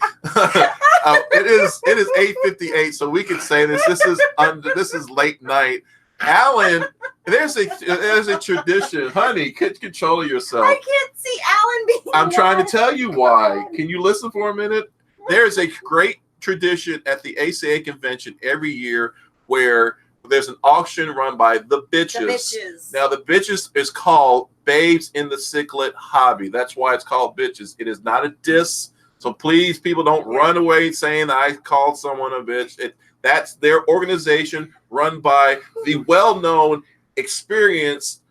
Speaker 1: It is 8:58, so we can say this. This is late night. Alan, there's a tradition. Honey, control yourself.
Speaker 2: I can't see Alan being
Speaker 1: I'm trying to tell you why. Can you listen for a minute? There's a great tradition at the ACA convention every year where there's an auction run by the bitches. Now, the bitches is called Babes in the Cichlid Hobby. That's why it's called bitches. It is not a diss. So please, people, don't run away saying that I called someone a bitch. That's their organization run by the well-known, experienced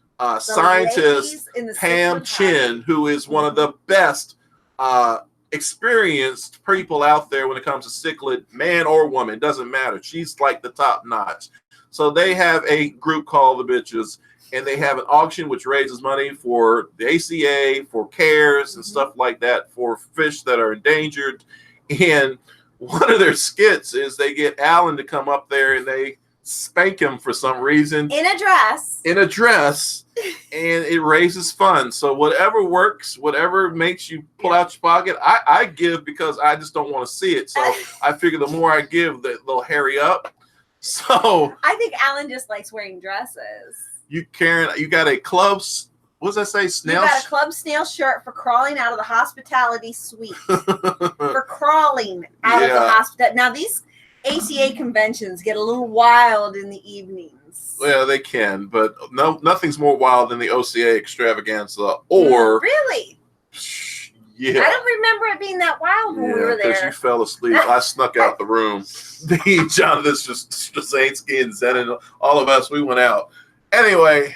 Speaker 1: scientist Pam Chin, who is one of the best experienced people out there when it comes to cichlid, man or woman, doesn't matter. She's like the top notch. So they have a group called the Bitches, and they have an auction which raises money for the ACA, for CARES and stuff like that, for fish that are endangered. And one of their skits is they get Alan to come up there and they spank him for some reason.
Speaker 2: In a dress. And it raises funds. So whatever works, whatever makes you pull out your pocket, I give because I just don't want to see it. So I figure the more I give, they'll hurry up. So
Speaker 3: I think Alan just likes wearing dresses.
Speaker 1: You got a club. What does that say? Snail.
Speaker 3: You got a club snail shirt for crawling out of the hospitality suite. For crawling out of the hospital. Now these ACA conventions get a little wild in the evenings.
Speaker 1: Yeah, they can, but nothing's more wild than the OCA extravaganza. Or
Speaker 3: really.
Speaker 1: Yeah.
Speaker 3: I don't remember it being that wild when we were there.
Speaker 1: Because you fell asleep. I snuck out the room. Jonathan Straczynski and Zen and all of us, we went out. Anyway,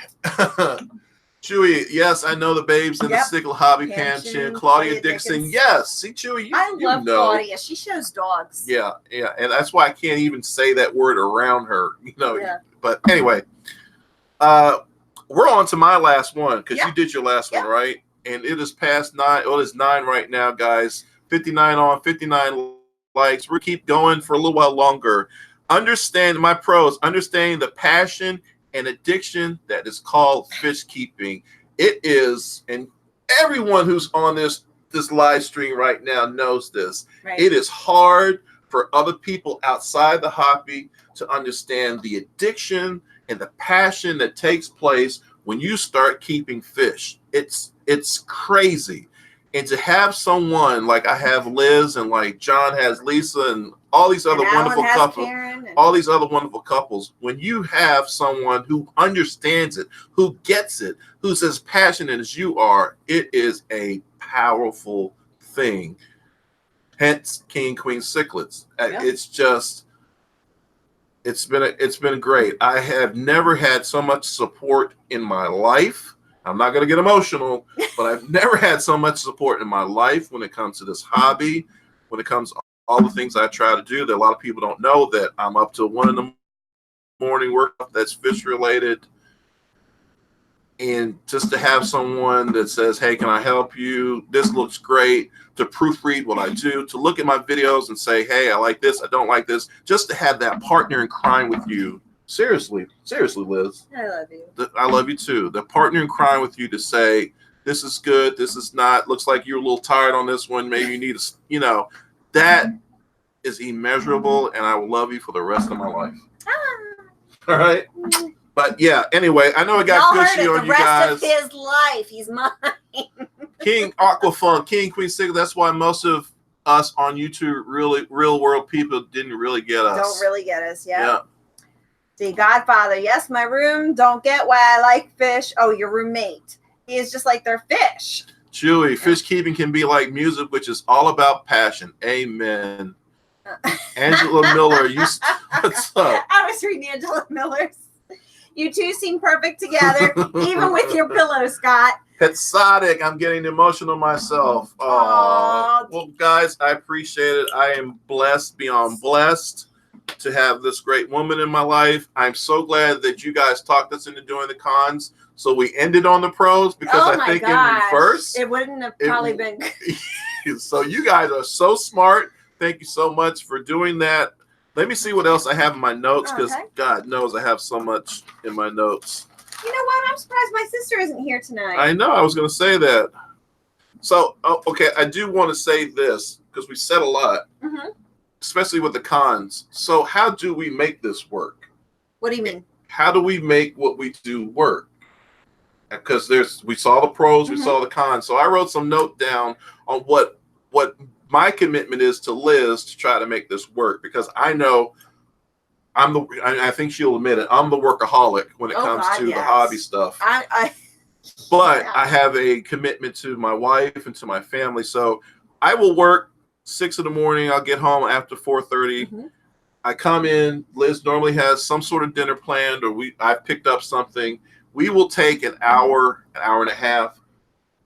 Speaker 1: Chewy, yes, I know the Babes in the Cichlid Hobby. Pam Chin, Claudia Dixon. Yes. See, Chewy,
Speaker 3: I love Claudia. She shows dogs.
Speaker 1: Yeah. And that's why I can't even say that word around her. But anyway, we're on to my last one because you did your last one, right? And it is past 9. Well, it's 9 right now, guys. 59 on, 59 likes. We'll keep going for a little while longer. Understanding the passion and addiction that is called fish keeping. It is, and everyone who's on this live stream right now knows this. Right. It is hard for other people outside the hobby to understand the addiction and the passion that takes place when you start keeping fish. It's crazy. And to have someone like I have Liz and like John has Lisa and all these other wonderful couples, when you have someone who understands it, who gets it, who's as passionate as you are, it is a powerful thing. Hence King Queen Cichlids. It's been great. I have never had so much support in my life. I'm not going to get emotional, but I've never had so much support in my life when it comes to this hobby, when it comes to all the things I try to do. That a lot of people don't know that I'm up to 1 in the morning work that's fish related. And just to have someone that says, hey, can I help you? This looks great. To proofread what I do, to look at my videos and say, hey, I like this, I don't like this. Just to have that partner in crime with you. Seriously, Liz.
Speaker 3: I love you.
Speaker 1: I love you too. The partner in crime with you to say, this is good, this is not. Looks like you're a little tired on this one. Maybe you need that is immeasurable, and I will love you for the rest of my life. All right. But yeah, anyway, I know I got gushy on you guys.
Speaker 3: The rest of his life, he's mine.
Speaker 1: King Aquafun, King Queen Cichlid. That's why most of us on YouTube, really real world people, didn't really get us.
Speaker 3: Don't really get us, yeah. See, Godfather, yes, my room. Don't get why I like fish. Oh, your roommate. He is just like their fish.
Speaker 1: Chewy, fish keeping can be like music, which is all about passion. Amen. Angela Miller, what's up?
Speaker 3: I was reading Angela Miller's. You two seem perfect together, even with your pillow, Scott.
Speaker 1: Exotic. I'm getting emotional myself. Oh, well, guys, I appreciate it. I am blessed beyond blessed to have this great woman in my life. I'm so glad that you guys talked us into doing the cons. So we ended on the pros because I think in reverse,
Speaker 3: it wouldn't have probably been.
Speaker 1: So you guys are so smart. Thank you so much for doing that. Let me see what else I have in my notes because God knows I have so much in my notes.
Speaker 3: You know what? I'm surprised my sister isn't here tonight.
Speaker 1: I know. I was going to say that. So, okay, I do want to say this because we said a lot, especially with the cons. So how do we make this work?
Speaker 3: What do you mean?
Speaker 1: How do we make what we do work? Because we saw the pros, we saw the cons. So I wrote some note down on what my commitment is to Liz to try to make this work, because I know I think she'll admit it. I'm the workaholic when it comes to the hobby stuff. But I have a commitment to my wife and to my family. So I will work 6 in the morning. I'll get home after 4:30. I come in. Liz normally has some sort of dinner planned, or I've picked up something. We will take an hour and a half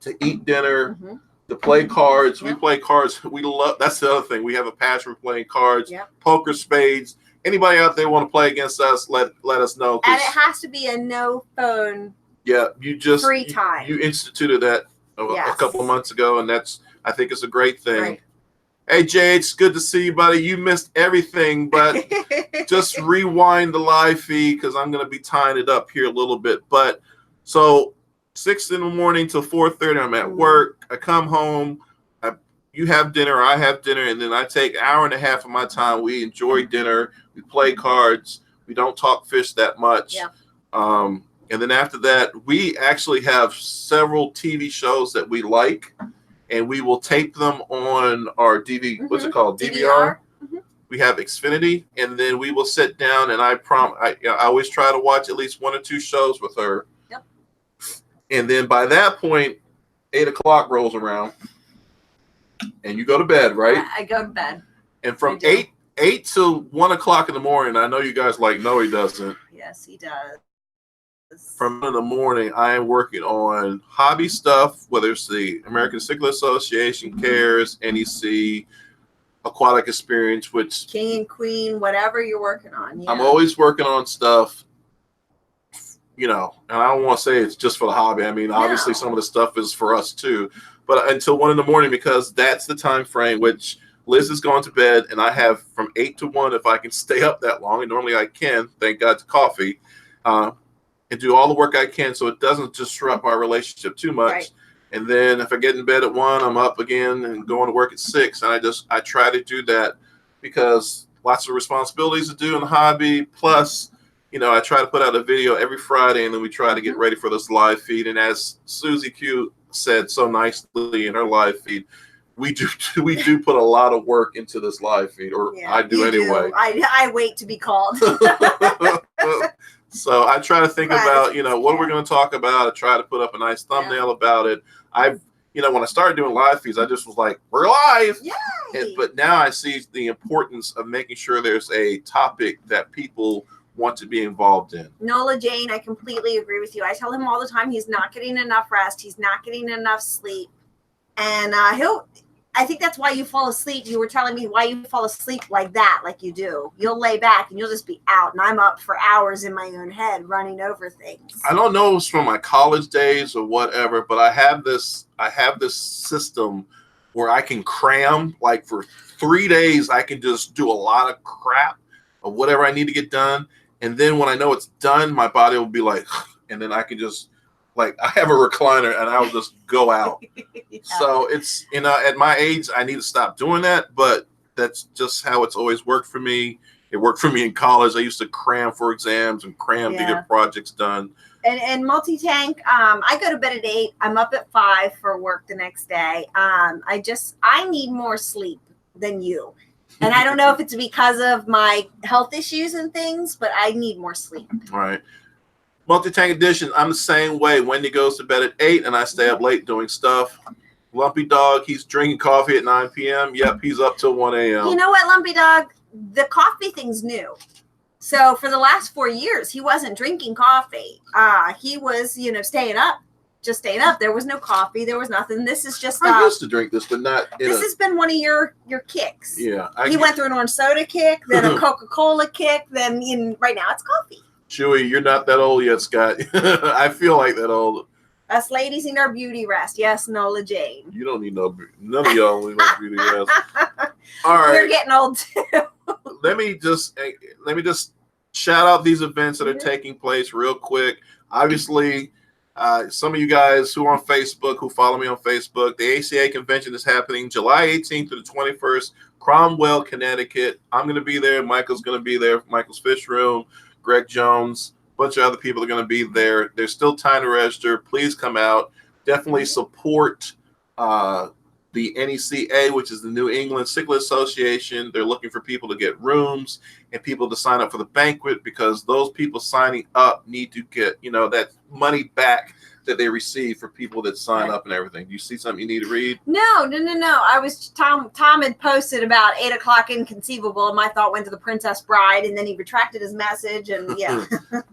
Speaker 1: to eat dinner, to play cards. We play cards. We love. That's the other thing. We have a passion for playing cards, poker, spades. Anybody out there want to play against us? Let us know.
Speaker 3: And it has to be a no phone.
Speaker 1: Yeah, you just
Speaker 3: free time.
Speaker 1: You instituted that a couple of months ago, and I think it's a great thing. Right. Hey Jay, it's good to see you, buddy. You missed everything, but just rewind the live feed because I'm going to be tying it up here a little bit. But so 6 in the morning till 4:30, I'm at work. I come home. You have dinner, I have dinner, and then I take an hour and a half of my time. We enjoy dinner. We play cards. We don't talk fish that much.
Speaker 3: Yeah.
Speaker 1: And then after that, we actually have several TV shows that we like, and we will tape them on our DVD. What's it called? DVR. We have Xfinity, and then we will sit down, and I always try to watch at least 1 or 2 shows with her.
Speaker 3: Yep.
Speaker 1: And then by that point, 8 o'clock rolls around, and you go to bed, right?
Speaker 3: I go to bed.
Speaker 1: And from 8 to 1 o'clock in the morning, I know you guys no, he doesn't.
Speaker 3: Yes, he does.
Speaker 1: From in the morning, I am working on hobby stuff, whether it's the American Cichlid Association, CARES, NEC, Aquatic Experience, which
Speaker 3: King and Queen, whatever you're working on. Yeah.
Speaker 1: I'm always working on stuff, and I don't want to say it's just for the hobby. I mean, obviously some of the stuff is for us too, but until 1 in the morning, because that's the time frame which Liz has gone to bed, and I have from 8 to 1 if I can stay up that long, and normally I can, thank God to coffee, and do all the work I can so it doesn't disrupt our relationship too much. Right. And then if I get in bed at 1, I'm up again and going to work at 6. And I try to do that because lots of responsibilities to do in the hobby. Plus, I try to put out a video every Friday, and then we try to get ready for this live feed. And as Susie Q said so nicely in her live feed, we do put a lot of work into this live feed, or I do anyway.
Speaker 3: I wait to be called.
Speaker 1: So I try to think about, what we're going to talk about. I try to put up a nice thumbnail about it. When I started doing live feeds, I just was like, we're live. But now I see the importance of making sure there's a topic that people want to be involved in.
Speaker 3: Nola Jane, I completely agree with you. I tell him all the time he's not getting enough rest. He's not getting enough sleep. And I think that's why you fall asleep. You were telling me why you fall asleep like that, like you do. You'll lay back and you'll just be out. And I'm up for hours in my own head running over things.
Speaker 1: I don't know if it's from my college days or whatever, but I have this system where I can cram, like for 3 days, I can just do a lot of crap or whatever I need to get done. And then when I know it's done, my body will be like, and then I can just, like, I have a recliner and I'll just go out. So it's, at my age, I need to stop doing that, but that's just how it's always worked for me. It worked for me in college. I used to cram for exams and cram to get projects done.
Speaker 3: And multi-tank, I go to bed at 8. I'm up at 5 for work the next day. I need more sleep than you. And I don't know if it's because of my health issues and things, but I need more sleep.
Speaker 1: All right. Multi-tank edition, I'm the same way. Wendy goes to bed at 8 and I stay up late doing stuff. Lumpy Dog, he's drinking coffee at 9 p.m. Yep, he's up till 1 a.m.
Speaker 3: You know what, Lumpy Dog? The coffee thing's new. So for the last 4 years, he wasn't drinking coffee. He was, staying up. Just staying up. There was no coffee. There was nothing. This is just.
Speaker 1: I used to drink this, but not.
Speaker 3: This has been one of your kicks.
Speaker 1: Yeah.
Speaker 3: He went through an orange soda kick, then a Coca-Cola kick, then right now it's coffee.
Speaker 1: Chewy, you're not that old yet, Scott. I feel like that old.
Speaker 3: Us ladies need our beauty rest. Yes, Nola Jane.
Speaker 1: You don't need none of y'all need no beauty rest. All right.
Speaker 3: We're getting old too.
Speaker 1: Let me just shout out these events that are taking place real quick. Obviously, some of you guys who are on Facebook, who follow me on Facebook, the ACA convention is happening July 18th to the 21st, Cromwell, Connecticut. I'm going to be there. Michael's going to be there. Michael's Fish Room, Greg Jones, a bunch of other people are going to be there. There's still time to register. Please come out. Definitely support the NECA, which is the New England Cichlid Association. They're looking for people to get rooms and people to sign up for the banquet, because those people signing up need to get, that money back that they receive for people that sign up and everything. Do you see something you need to read?
Speaker 3: No. I was Tom had posted about 8 o'clock Inconceivable, and my thought went to the Princess Bride, and then he retracted his message, and yeah.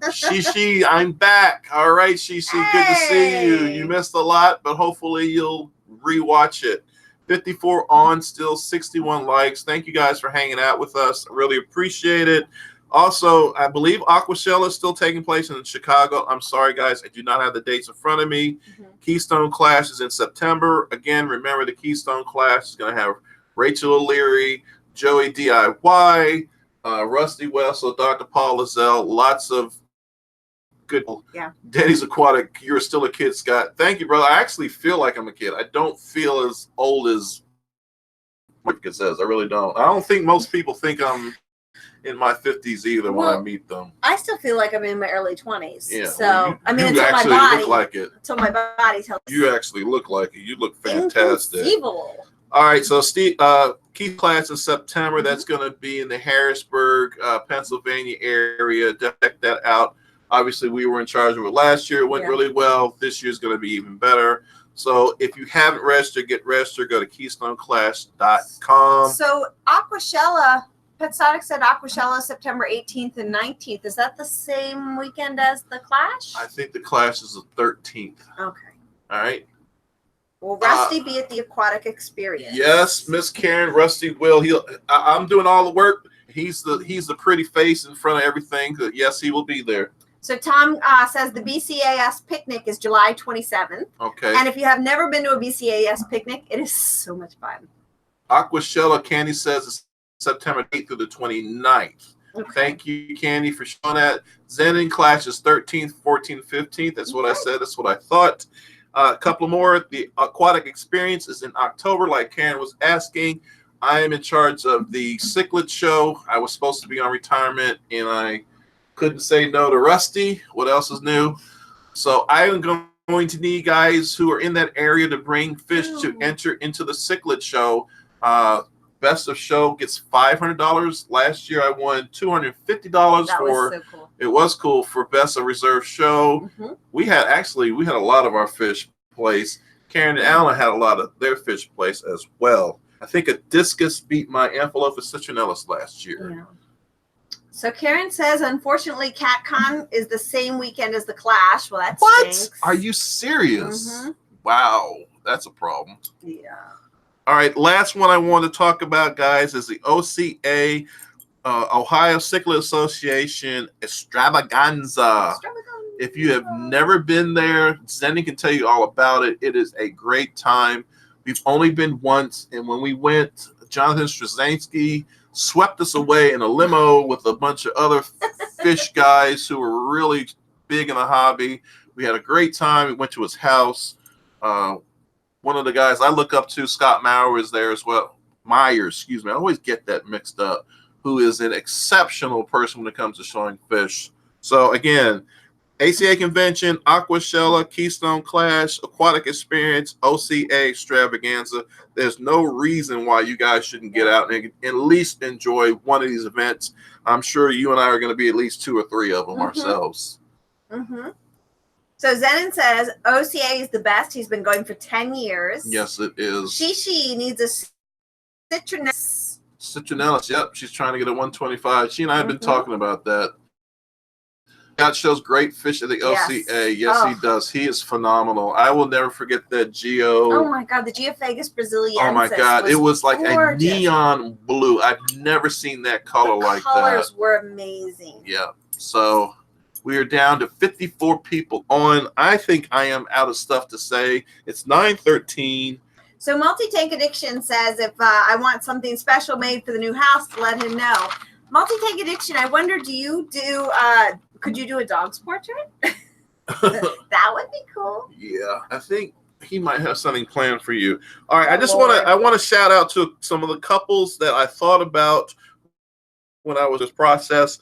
Speaker 1: Shishi, I'm back. All right, Shishi, good to see you. You missed a lot, but hopefully you'll rewatch it. 54 on, still 61 likes. Thank you guys for hanging out with us. I really appreciate it. Also, I believe Aquashella is still taking place in Chicago. I'm sorry, guys, I do not have the dates in front of me. Keystone Clash is in September. Again, remember the Keystone Clash is going to have Rachel O'Leary, Joey DIY, Rusty Wessel, Dr. Paul Lazelle, lots of good.
Speaker 3: Yeah.
Speaker 1: Denny's Aquatic, you're still a kid, Scott. Thank you, brother. I actually feel like I'm a kid. I don't feel as old as Mike says. I really don't. I don't think most people think I'm in my 50s either when I meet them.
Speaker 3: I still feel like I'm in my early 20s.
Speaker 1: Yeah.
Speaker 3: So,
Speaker 1: well,
Speaker 3: until
Speaker 1: actually
Speaker 3: my body
Speaker 1: look like it.
Speaker 3: Until my body tells me.
Speaker 1: You actually look like it. You look fantastic.
Speaker 3: Inconceivable.
Speaker 1: All right, so Steve, Keith class in September. That's going to be in the Harrisburg, Pennsylvania area. Check that out. Obviously, we were in charge of it last year. It went really well. This year's going to be even better. So if you haven't registered, get registered. Go to KeystoneClash.com.
Speaker 3: So Aquashella, Petsotic said Aquashella September 18th and 19th. Is that the same weekend as the Clash?
Speaker 1: I think the Clash is the 13th.
Speaker 3: Okay.
Speaker 1: All right.
Speaker 3: Will Rusty be at the Aquatic Experience?
Speaker 1: Yes, Miss Karen. Rusty will. I'm doing all the work. He's the pretty face in front of everything. Yes, he will be there.
Speaker 3: So Tom says the BCAS picnic is July 27th.
Speaker 1: Okay.
Speaker 3: And if you have never been to a BCAS picnic, it is so much fun.
Speaker 1: Aquashella, Candy says it's September 8th through the 29th. Okay. Thank you, Candy, for showing that. Zen Clash is 13th, 14th, 15th. That's what I said. That's what I thought. A couple more. The Aquatic Experience is in October, like Karen was asking. I am in charge of the Cichlid show. I was supposed to be on retirement, and I couldn't say no to Rusty. What else is new? So I am going to need guys who are in that area to bring fish to enter into the Cichlid show. Best of show gets $500. Last year I won $250 for. So cool. It was cool for best of reserve show. We had a lot of our fish placed. Karen and Alan had a lot of their fish placed as well. I think a discus beat my Amphilophus citronellus last year.
Speaker 3: Yeah. So Karen says, unfortunately, CatCon is the same weekend as the Clash. Well, that stinks.
Speaker 1: Are you serious? Wow, that's a problem.
Speaker 3: Yeah.
Speaker 1: All right, last one I want to talk about, guys, is the OCA, Ohio Cichlid Association Extravaganza. If you have never been there, Zenny can tell you all about it. It is a great time. We've only been once, and when we went, Jonathan Straczynski swept us away in a limo with a bunch of other fish guys who were really big in the hobby. We had a great time. We went to his house. One of the guys I look up to, Scott Maurer, is there as well. Myers, excuse me. I always get that mixed up. Who is an exceptional person when it comes to showing fish. So again, ACA Convention, Aquashella, Keystone Clash, Aquatic Experience, OCA Extravaganza. There's no reason why you guys shouldn't get out and at least enjoy one of these events. I'm sure you and I are going to be at least 2 or 3 of them ourselves.
Speaker 3: So Zenon says OCA is the best. He's been going for 10 years.
Speaker 1: Yes, it is.
Speaker 3: Shishi needs a citronellus.
Speaker 1: Citronellus, yep. She's trying to get a 125. She and I have been talking about that. Scott shows great fish at the OCA. Yes, he does. He is phenomenal. I will never forget that Geo.
Speaker 3: Oh my God, the Geophagus Braziliensis.
Speaker 1: Oh my God, it was like gorgeous. A neon blue. I've never seen that color like that. The
Speaker 3: colors were amazing.
Speaker 1: Yeah. So we are down to 54 people on. I think I am out of stuff to say. It's 9:13.
Speaker 3: So Multi-Tank Addiction says if I want something special made for the new house, to let him know. Multi-Tank Addiction, I wonder, could you do a dog's portrait? That would be cool.
Speaker 1: Yeah, I think he might have something planned for you. All right,
Speaker 3: Oh,
Speaker 1: I want to shout out to some of the couples that I thought about when I was this process.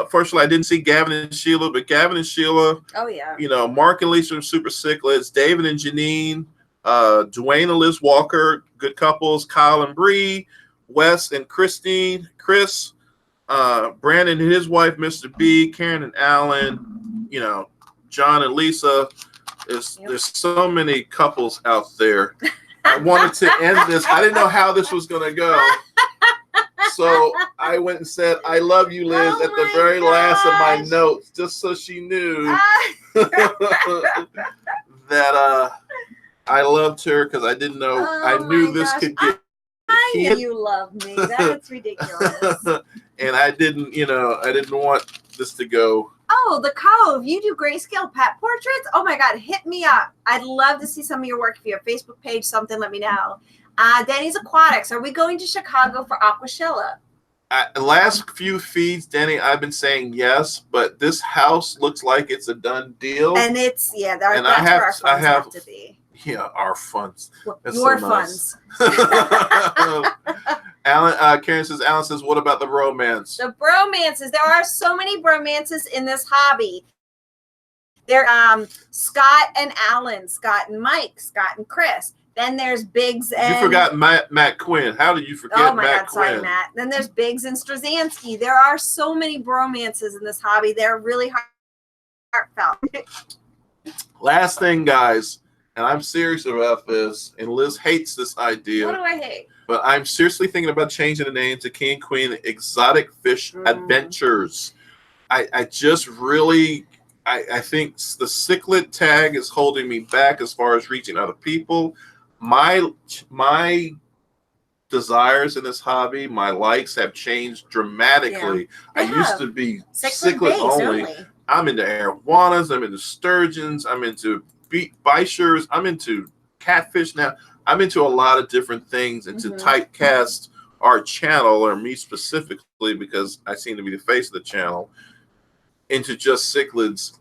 Speaker 1: Fortunately, I didn't see Gavin and Sheila, but Gavin and Sheila,
Speaker 3: Oh yeah.
Speaker 1: you know, Mark and Lisa from Super Sicklets, David and Janine, Dwayne and Liz Walker, good couples, Kyle and Bree, Wes and Christine, Chris, Brandon and his wife, Mr. B, Karen and Alan, you know, John and Lisa. There's so many couples out there. I wanted to end this. I didn't know how this was going to go. So I went and said, I love you, Liz, at the very last of my notes, just so she knew that I loved her, because I didn't know. I knew this could get.
Speaker 3: I knew you love me. That's ridiculous.
Speaker 1: And I didn't want this to go.
Speaker 3: Oh, the Cove. You do grayscale pet portraits? Oh my God, hit me up. I'd love to see some of your work. If you have a Facebook page, something, let me know. Denny's Aquatics. Are we going to Chicago for Aquashilla?
Speaker 1: Last few feeds, Denny, I've been saying yes, but this house looks like it's a done deal.
Speaker 3: And it's, yeah, that's where our funds have to be.
Speaker 1: Yeah, our funds. That's
Speaker 3: Your
Speaker 1: so
Speaker 3: funds.
Speaker 1: Alan, Karen says, Alan says, what about the romance?
Speaker 3: The bromances. There are so many bromances in this hobby. They're Scott and Alan, Scott and Mike, Scott and Chris. Then there's Biggs and...
Speaker 1: You forgot Matt Quinn. How did you forget Matt Quinn?
Speaker 3: Oh my God, sorry, Matt. Then there's Biggs and Straczynski. There are so many bromances in this hobby. They're really heartfelt.
Speaker 1: Last thing, guys, and I'm serious about this, and Liz hates this idea.
Speaker 3: What do I hate?
Speaker 1: But I'm seriously thinking about changing the name to King and Queen Exotic Fish Adventures. I just really... I think the cichlid tag is holding me back as far as reaching other people. My desires in this hobby, my likes have changed dramatically. I used to be cichlid only. I'm into arowanas, I'm into sturgeons, I'm into bichers, I'm into catfish now. I'm into a lot of different things, and to typecast our channel, or me specifically, because I seem to be the face of the channel, into just cichlids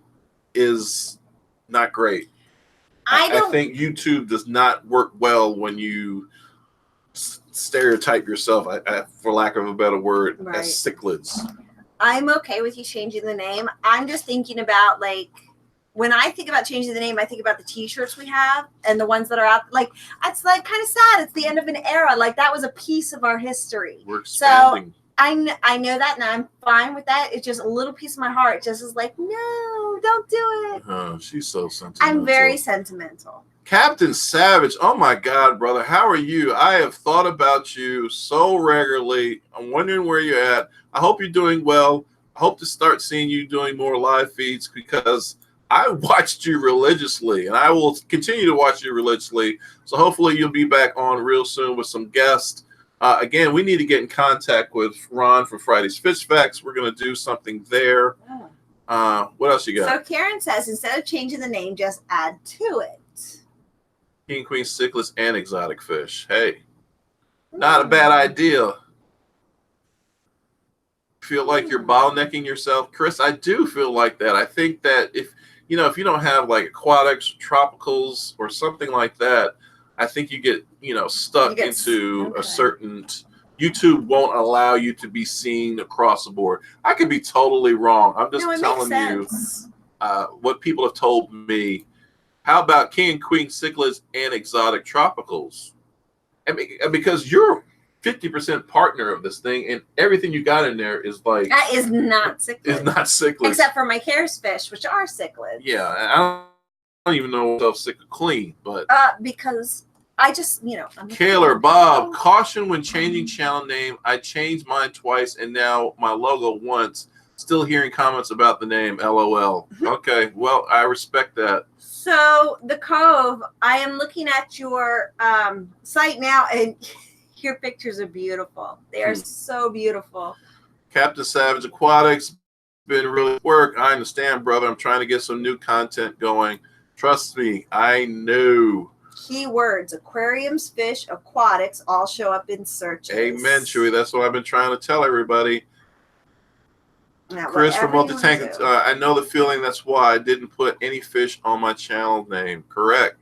Speaker 1: is not great. I think YouTube does not work well when you stereotype yourself, for lack of a better word, as cichlids.
Speaker 3: I'm okay with you changing the name. I'm just thinking about, like, when I think about changing the name, I think about the t-shirts we have and the ones that are out. Like, it's like kind of sad. It's the end of an era. Like, that was a piece of our history.
Speaker 1: We're expanding.
Speaker 3: So I know that, and I'm fine with that. It's just a little piece of my heart just is like, no, don't do it.
Speaker 1: She's so sentimental.
Speaker 3: I'm very sentimental.
Speaker 1: Captain Savage, oh my God, brother, how are you? I have thought about you so regularly. I'm wondering where you're at. I hope you're doing well. I hope to start seeing you doing more live feeds, because I watched you religiously, and I will continue to watch you religiously. So hopefully you'll be back on real soon with some guests. Again, we need to get in contact with Ron for Friday's Fish Facts. We're going to do something there. What else you got?
Speaker 3: So Karen says, instead of changing the name, just add to it.
Speaker 1: King, Queen, cichlids, and exotic fish. Hey, not a bad idea. Feel like you're bottlenecking yourself, Chris? I do feel like that. I think that if you don't have like aquatics, tropicals, or something like that, I think you get stuck into a certain. YouTube won't allow you to be seen across the board. I could be totally wrong. I'm just telling you what people have told me. How about King and Queen cichlids and exotic tropicals? And because you're 50% partner of this thing, and everything you got in there is like
Speaker 3: that is not cichlids.
Speaker 1: Is not cichlids, except
Speaker 3: for my Cares fish, which are cichlids.
Speaker 1: Yeah, I don't even know what else cichlid clean, but
Speaker 3: because I just
Speaker 1: Kaylor Bob, caution when changing channel name. I changed mine twice, and now my logo once. Still hearing comments about the name. LOL. Okay, well, I respect that.
Speaker 3: So the Cove, I am looking at your site now, and your pictures are beautiful. They are so beautiful.
Speaker 1: Captain Savage Aquatics, been really work. I understand, brother. I'm trying to get some new content going. Trust me, I know.
Speaker 3: Keywords: aquariums, fish, aquatics, all show up in searches.
Speaker 1: Amen, Chewy. That's what I've been trying to tell everybody.
Speaker 3: Yeah,
Speaker 1: Chris from
Speaker 3: whatever you
Speaker 1: Multi-Tank.
Speaker 3: wanna do.
Speaker 1: I know the feeling. That's why I didn't put any fish on my channel name. Correct.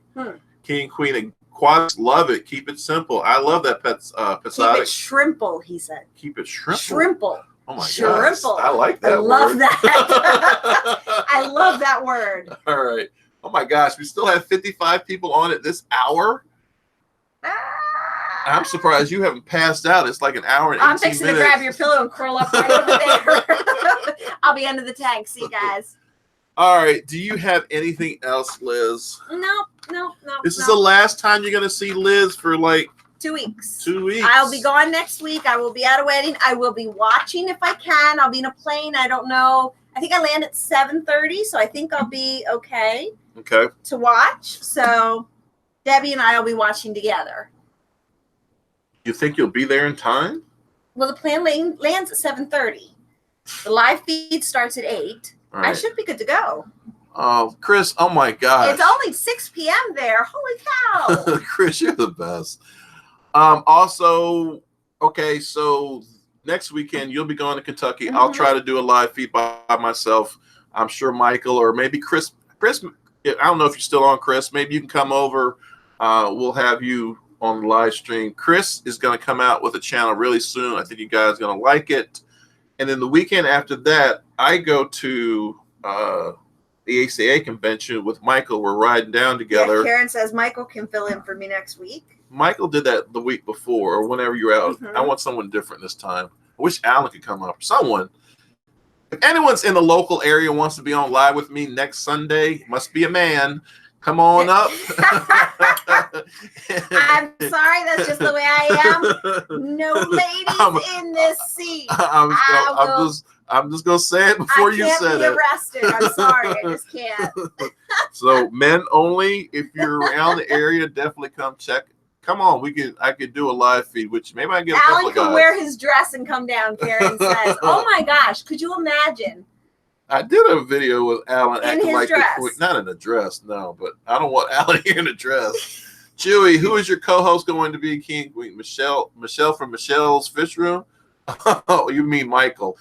Speaker 1: King, Queen, and Quads. Love it. Keep it simple. I love that
Speaker 3: Keep it
Speaker 1: Pesodic.
Speaker 3: shrimple, he said.
Speaker 1: Keep it shrimple.
Speaker 3: Shrimple.
Speaker 1: Oh my
Speaker 3: Shrimple.
Speaker 1: gosh. I like that
Speaker 3: I love
Speaker 1: word.
Speaker 3: that. I love that word.
Speaker 1: All right. Oh my gosh. We still have 55 people on it this hour. I'm surprised you haven't passed out. It's like an hour and 18
Speaker 3: I'm fixing
Speaker 1: minutes.
Speaker 3: to grab your pillow and curl up right over there. I'll be under the tank. See you guys.
Speaker 1: All right. Do you have anything else, Liz?
Speaker 3: No.
Speaker 1: This is the last time you're going to see Liz for like
Speaker 3: 2 weeks.
Speaker 1: 2 weeks.
Speaker 3: I'll be gone next week. I will be at a wedding. I will be watching if I can. I'll be in a plane. I don't know. I think I land at 7:30, so I think I'll be okay to watch. So Debbie and I will be watching together.
Speaker 1: You think you'll be there in time?
Speaker 3: Well, the plane lands at 7:30. The live feed starts at 8.
Speaker 1: All right.
Speaker 3: I should be good to go.
Speaker 1: Oh, Chris, oh my gosh.
Speaker 3: It's only 6 p.m. there. Holy cow.
Speaker 1: Chris, you're the best. Also, okay, so next weekend you'll be going to Kentucky. I'll try to do a live feed by myself. I'm sure Michael or maybe Chris, I don't know if you're still on, Chris. Maybe you can come over. We'll have you on the live stream. Chris is going to come out with a channel really soon. I think you guys are going to like it. And then the weekend after that, I go to the ACA convention with Michael. We're riding down together.
Speaker 3: Yeah, Karen says Michael can fill in for me next week.
Speaker 1: Michael did that the week before or whenever you're out. I want someone different this time. I wish Alan could come up. Someone. If anyone's in the local area wants to be on live with me next Sunday, must be a man. Come on up.
Speaker 3: I'm sorry, that's just the way I am. No ladies in this seat.
Speaker 1: I'm just gonna say it before you said it.
Speaker 3: I can't be arrested. I'm sorry, I just can't.
Speaker 1: So men only. If you're around the area, definitely come check. Come on, I could do a live feed, which maybe I can get a couple
Speaker 3: Alan
Speaker 1: of guys.
Speaker 3: can wear his dress and come down, Karen says. Oh my gosh, could you imagine?
Speaker 1: I did a video with Alan
Speaker 3: In
Speaker 1: acting
Speaker 3: his
Speaker 1: like
Speaker 3: dress.
Speaker 1: the queen. Not in a dress, no, but I don't want Alan here in a dress. Chewy, who is your co-host going to be? King Queen Michelle from Michelle's Fish Room? Oh, you mean Michael.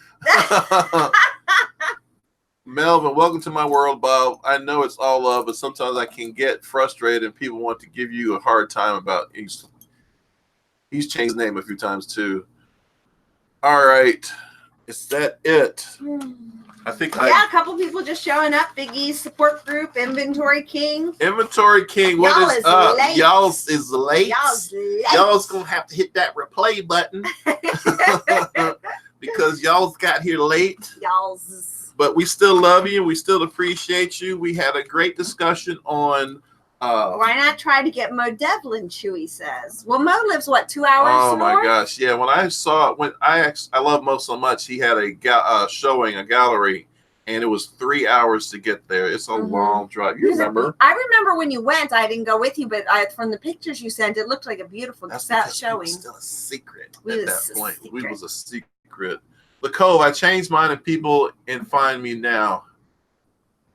Speaker 1: Melvin, welcome to my world, Bob. I know it's all love, but sometimes I can get frustrated and people want to give you a hard time about he's changed his name a few times too. All right. Is that it? I think
Speaker 3: a couple people just showing up. Big E's support group, Inventory King.
Speaker 1: Inventory King, what is up? Y'all's is late. Y'all's gonna have to hit that replay button because y'all's got here late. But we still love you. We still appreciate you. We had a great discussion on.
Speaker 3: Why not try to get Mo Devlin? Chewy says. Well, Mo lives what, 2 hours?
Speaker 1: Oh my gosh, yeah. When I saw I love Mo so much. He had a showing, a gallery, and it was 3 hours to get there. It's a long drive. You remember?
Speaker 3: I remember when you went. I didn't go with you, but from the pictures you sent, it looked like a beautiful showing.
Speaker 1: It was still a secret at that point. We was a secret. The Cove. I changed mine, and people find me now.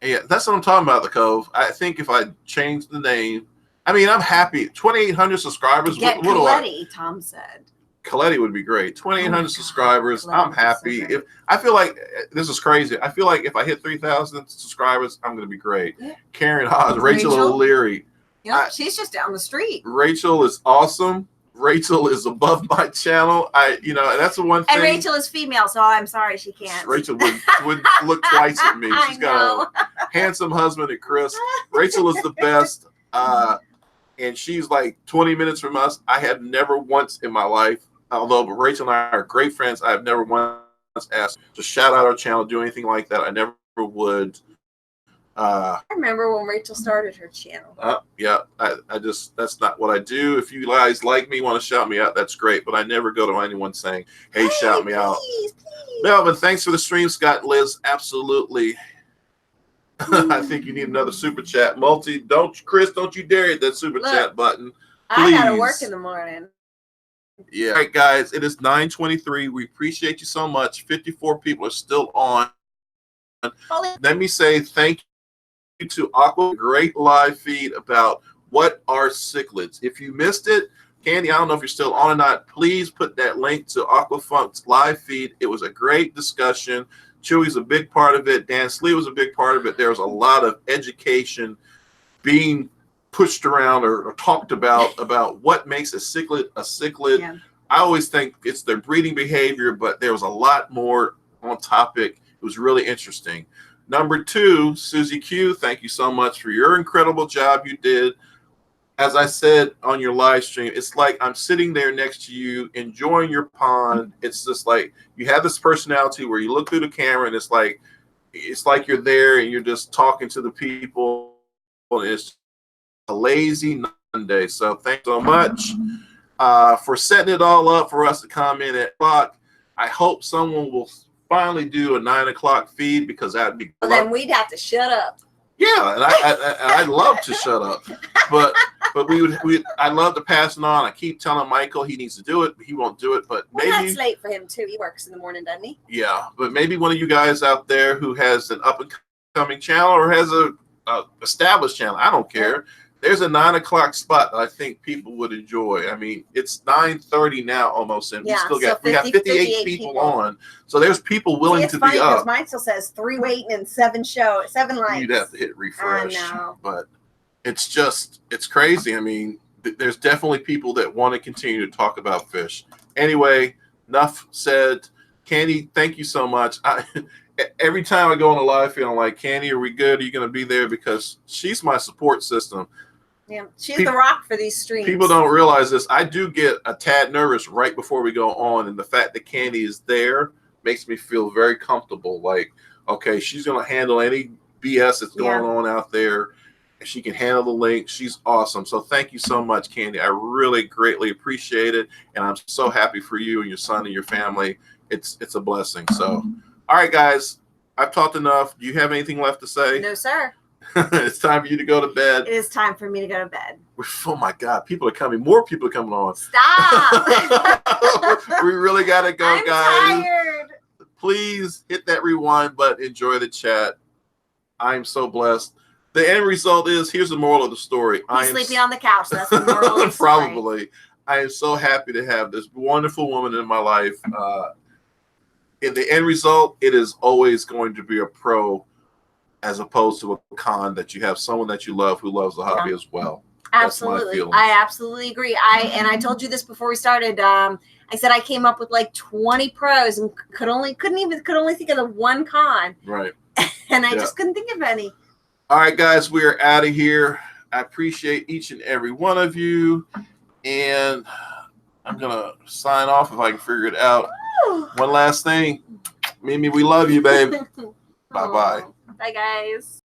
Speaker 1: Yeah, that's what I'm talking about, the Cove. I think if I change the name, I mean, I'm happy. 2,800 subscribers.
Speaker 3: Get Coletti, Tom said.
Speaker 1: Coletti would be great. 2,800 subscribers. I'm happy. If I feel like this is crazy. I feel like if I hit 3,000 subscribers, I'm going to be great. Yeah. Karen Hodge, Rachel O'Leary.
Speaker 3: Yeah, she's just down the street.
Speaker 1: Rachel is awesome. Rachel is above my channel. That's the one thing.
Speaker 3: And Rachel is female, so I'm sorry she can't.
Speaker 1: Rachel would look twice at me. She's got a handsome husband at Chris. Rachel is the best. And she's like 20 minutes from us. I have never once in my life, although Rachel and I are great friends, I have never once asked to shout out our channel, do anything like that. I never would.
Speaker 3: I remember when Rachel started her channel.
Speaker 1: Yeah, I just, that's not what I do. If you guys like me, want to shout me out, that's great. But I never go to anyone saying, hey, shout me out. Please. Melvin, thanks for the stream, Scott and Liz. Absolutely. I think you need another super chat. Chris, don't you dare hit that super chat button. Please.
Speaker 3: I gotta work in the morning.
Speaker 1: Yeah. All right, guys, it is 9:23. We appreciate you so much. 54 people are still on. Let me say thank you to Aqua. Great live feed about what are cichlids. If you missed it, Candy, I don't know if you're still on or not. Please put that link to Aquafunk's live feed. It was a great discussion. Chewy's a big part of it. Dan Slee was a big part of it. There was a lot of education being pushed around or talked about what makes a cichlid a cichlid. Yeah. I always think it's their breeding behavior, but there was a lot more on topic. It was really interesting. Number 2, Susie Q, thank you so much for your incredible job you did. As I said on your live stream, it's like I'm sitting there next to you, enjoying your pond. It's just like you have this personality where you look through the camera and it's like you're there and you're just talking to the people. It's a lazy Monday. So thanks so much for setting it all up for us to come in at o'clock. I hope someone will finally do a 9 o'clock feed because that'd be.
Speaker 3: Well, then we'd have to shut up.
Speaker 1: Yeah, and I'd love to shut up, but I'd love to pass it on. I keep telling Michael he needs to do it, but he won't do it. But maybe
Speaker 3: that's late for him too. He works in the morning, doesn't he?
Speaker 1: Yeah, but maybe one of you guys out there who has an up and coming channel or has a established channel, I don't care. There's a 9 o'clock spot that I think people would enjoy. I mean, it's 9:30 now almost, and we have 58 people on. So there's people willing to be up.
Speaker 3: Mine still says 3 waiting and 7 likes.
Speaker 1: You'd have to hit refresh.
Speaker 3: I know.
Speaker 1: But it's crazy. I mean, there's definitely people that want to continue to talk about fish. Anyway, enough said. Candy, thank you so much. Every time I go on a live feed, I'm like, Candy, are we good? Are you going to be there? Because she's my support system.
Speaker 3: Yeah, she's the rock for these streams.
Speaker 1: People don't realize this. I do get a tad nervous right before we go on, and the fact that Candy is there makes me feel very comfortable. Like, okay, she's going to handle any BS that's going on out there. She can handle the link. She's awesome. So thank you so much, Candy. I really greatly appreciate it, and I'm so happy for you and your son and your family. It's a blessing. So, all right, guys, I've talked enough. Do you have anything left to say?
Speaker 3: No, sir.
Speaker 1: It's time for you to go to bed.
Speaker 3: It is time for me to go to bed.
Speaker 1: Oh my God, people are coming. More people are coming on.
Speaker 3: Stop.
Speaker 1: We really got to go,
Speaker 3: I'm
Speaker 1: guys.
Speaker 3: Tired.
Speaker 1: Please hit that rewind button. Enjoy the chat. I'm so blessed. The end result is, here's the moral of the story.
Speaker 3: He's sleeping on the couch. That's the moral of the story.
Speaker 1: Probably. I am so happy to have this wonderful woman in my life. In the end result, it is always going to be a pro as opposed to a con, that you have someone that you love who loves the hobby as well.
Speaker 3: Absolutely. I absolutely agree. I told you this before we started. I said I came up with like 20 pros and could only think of the one con.
Speaker 1: Right.
Speaker 3: And I just couldn't think of any.
Speaker 1: All right, guys, we are out of here. I appreciate each and every one of you. And I'm going to sign off if I can figure it out. Woo! One last thing. Mimi, we love you, babe. Bye-bye.
Speaker 3: Bye, guys.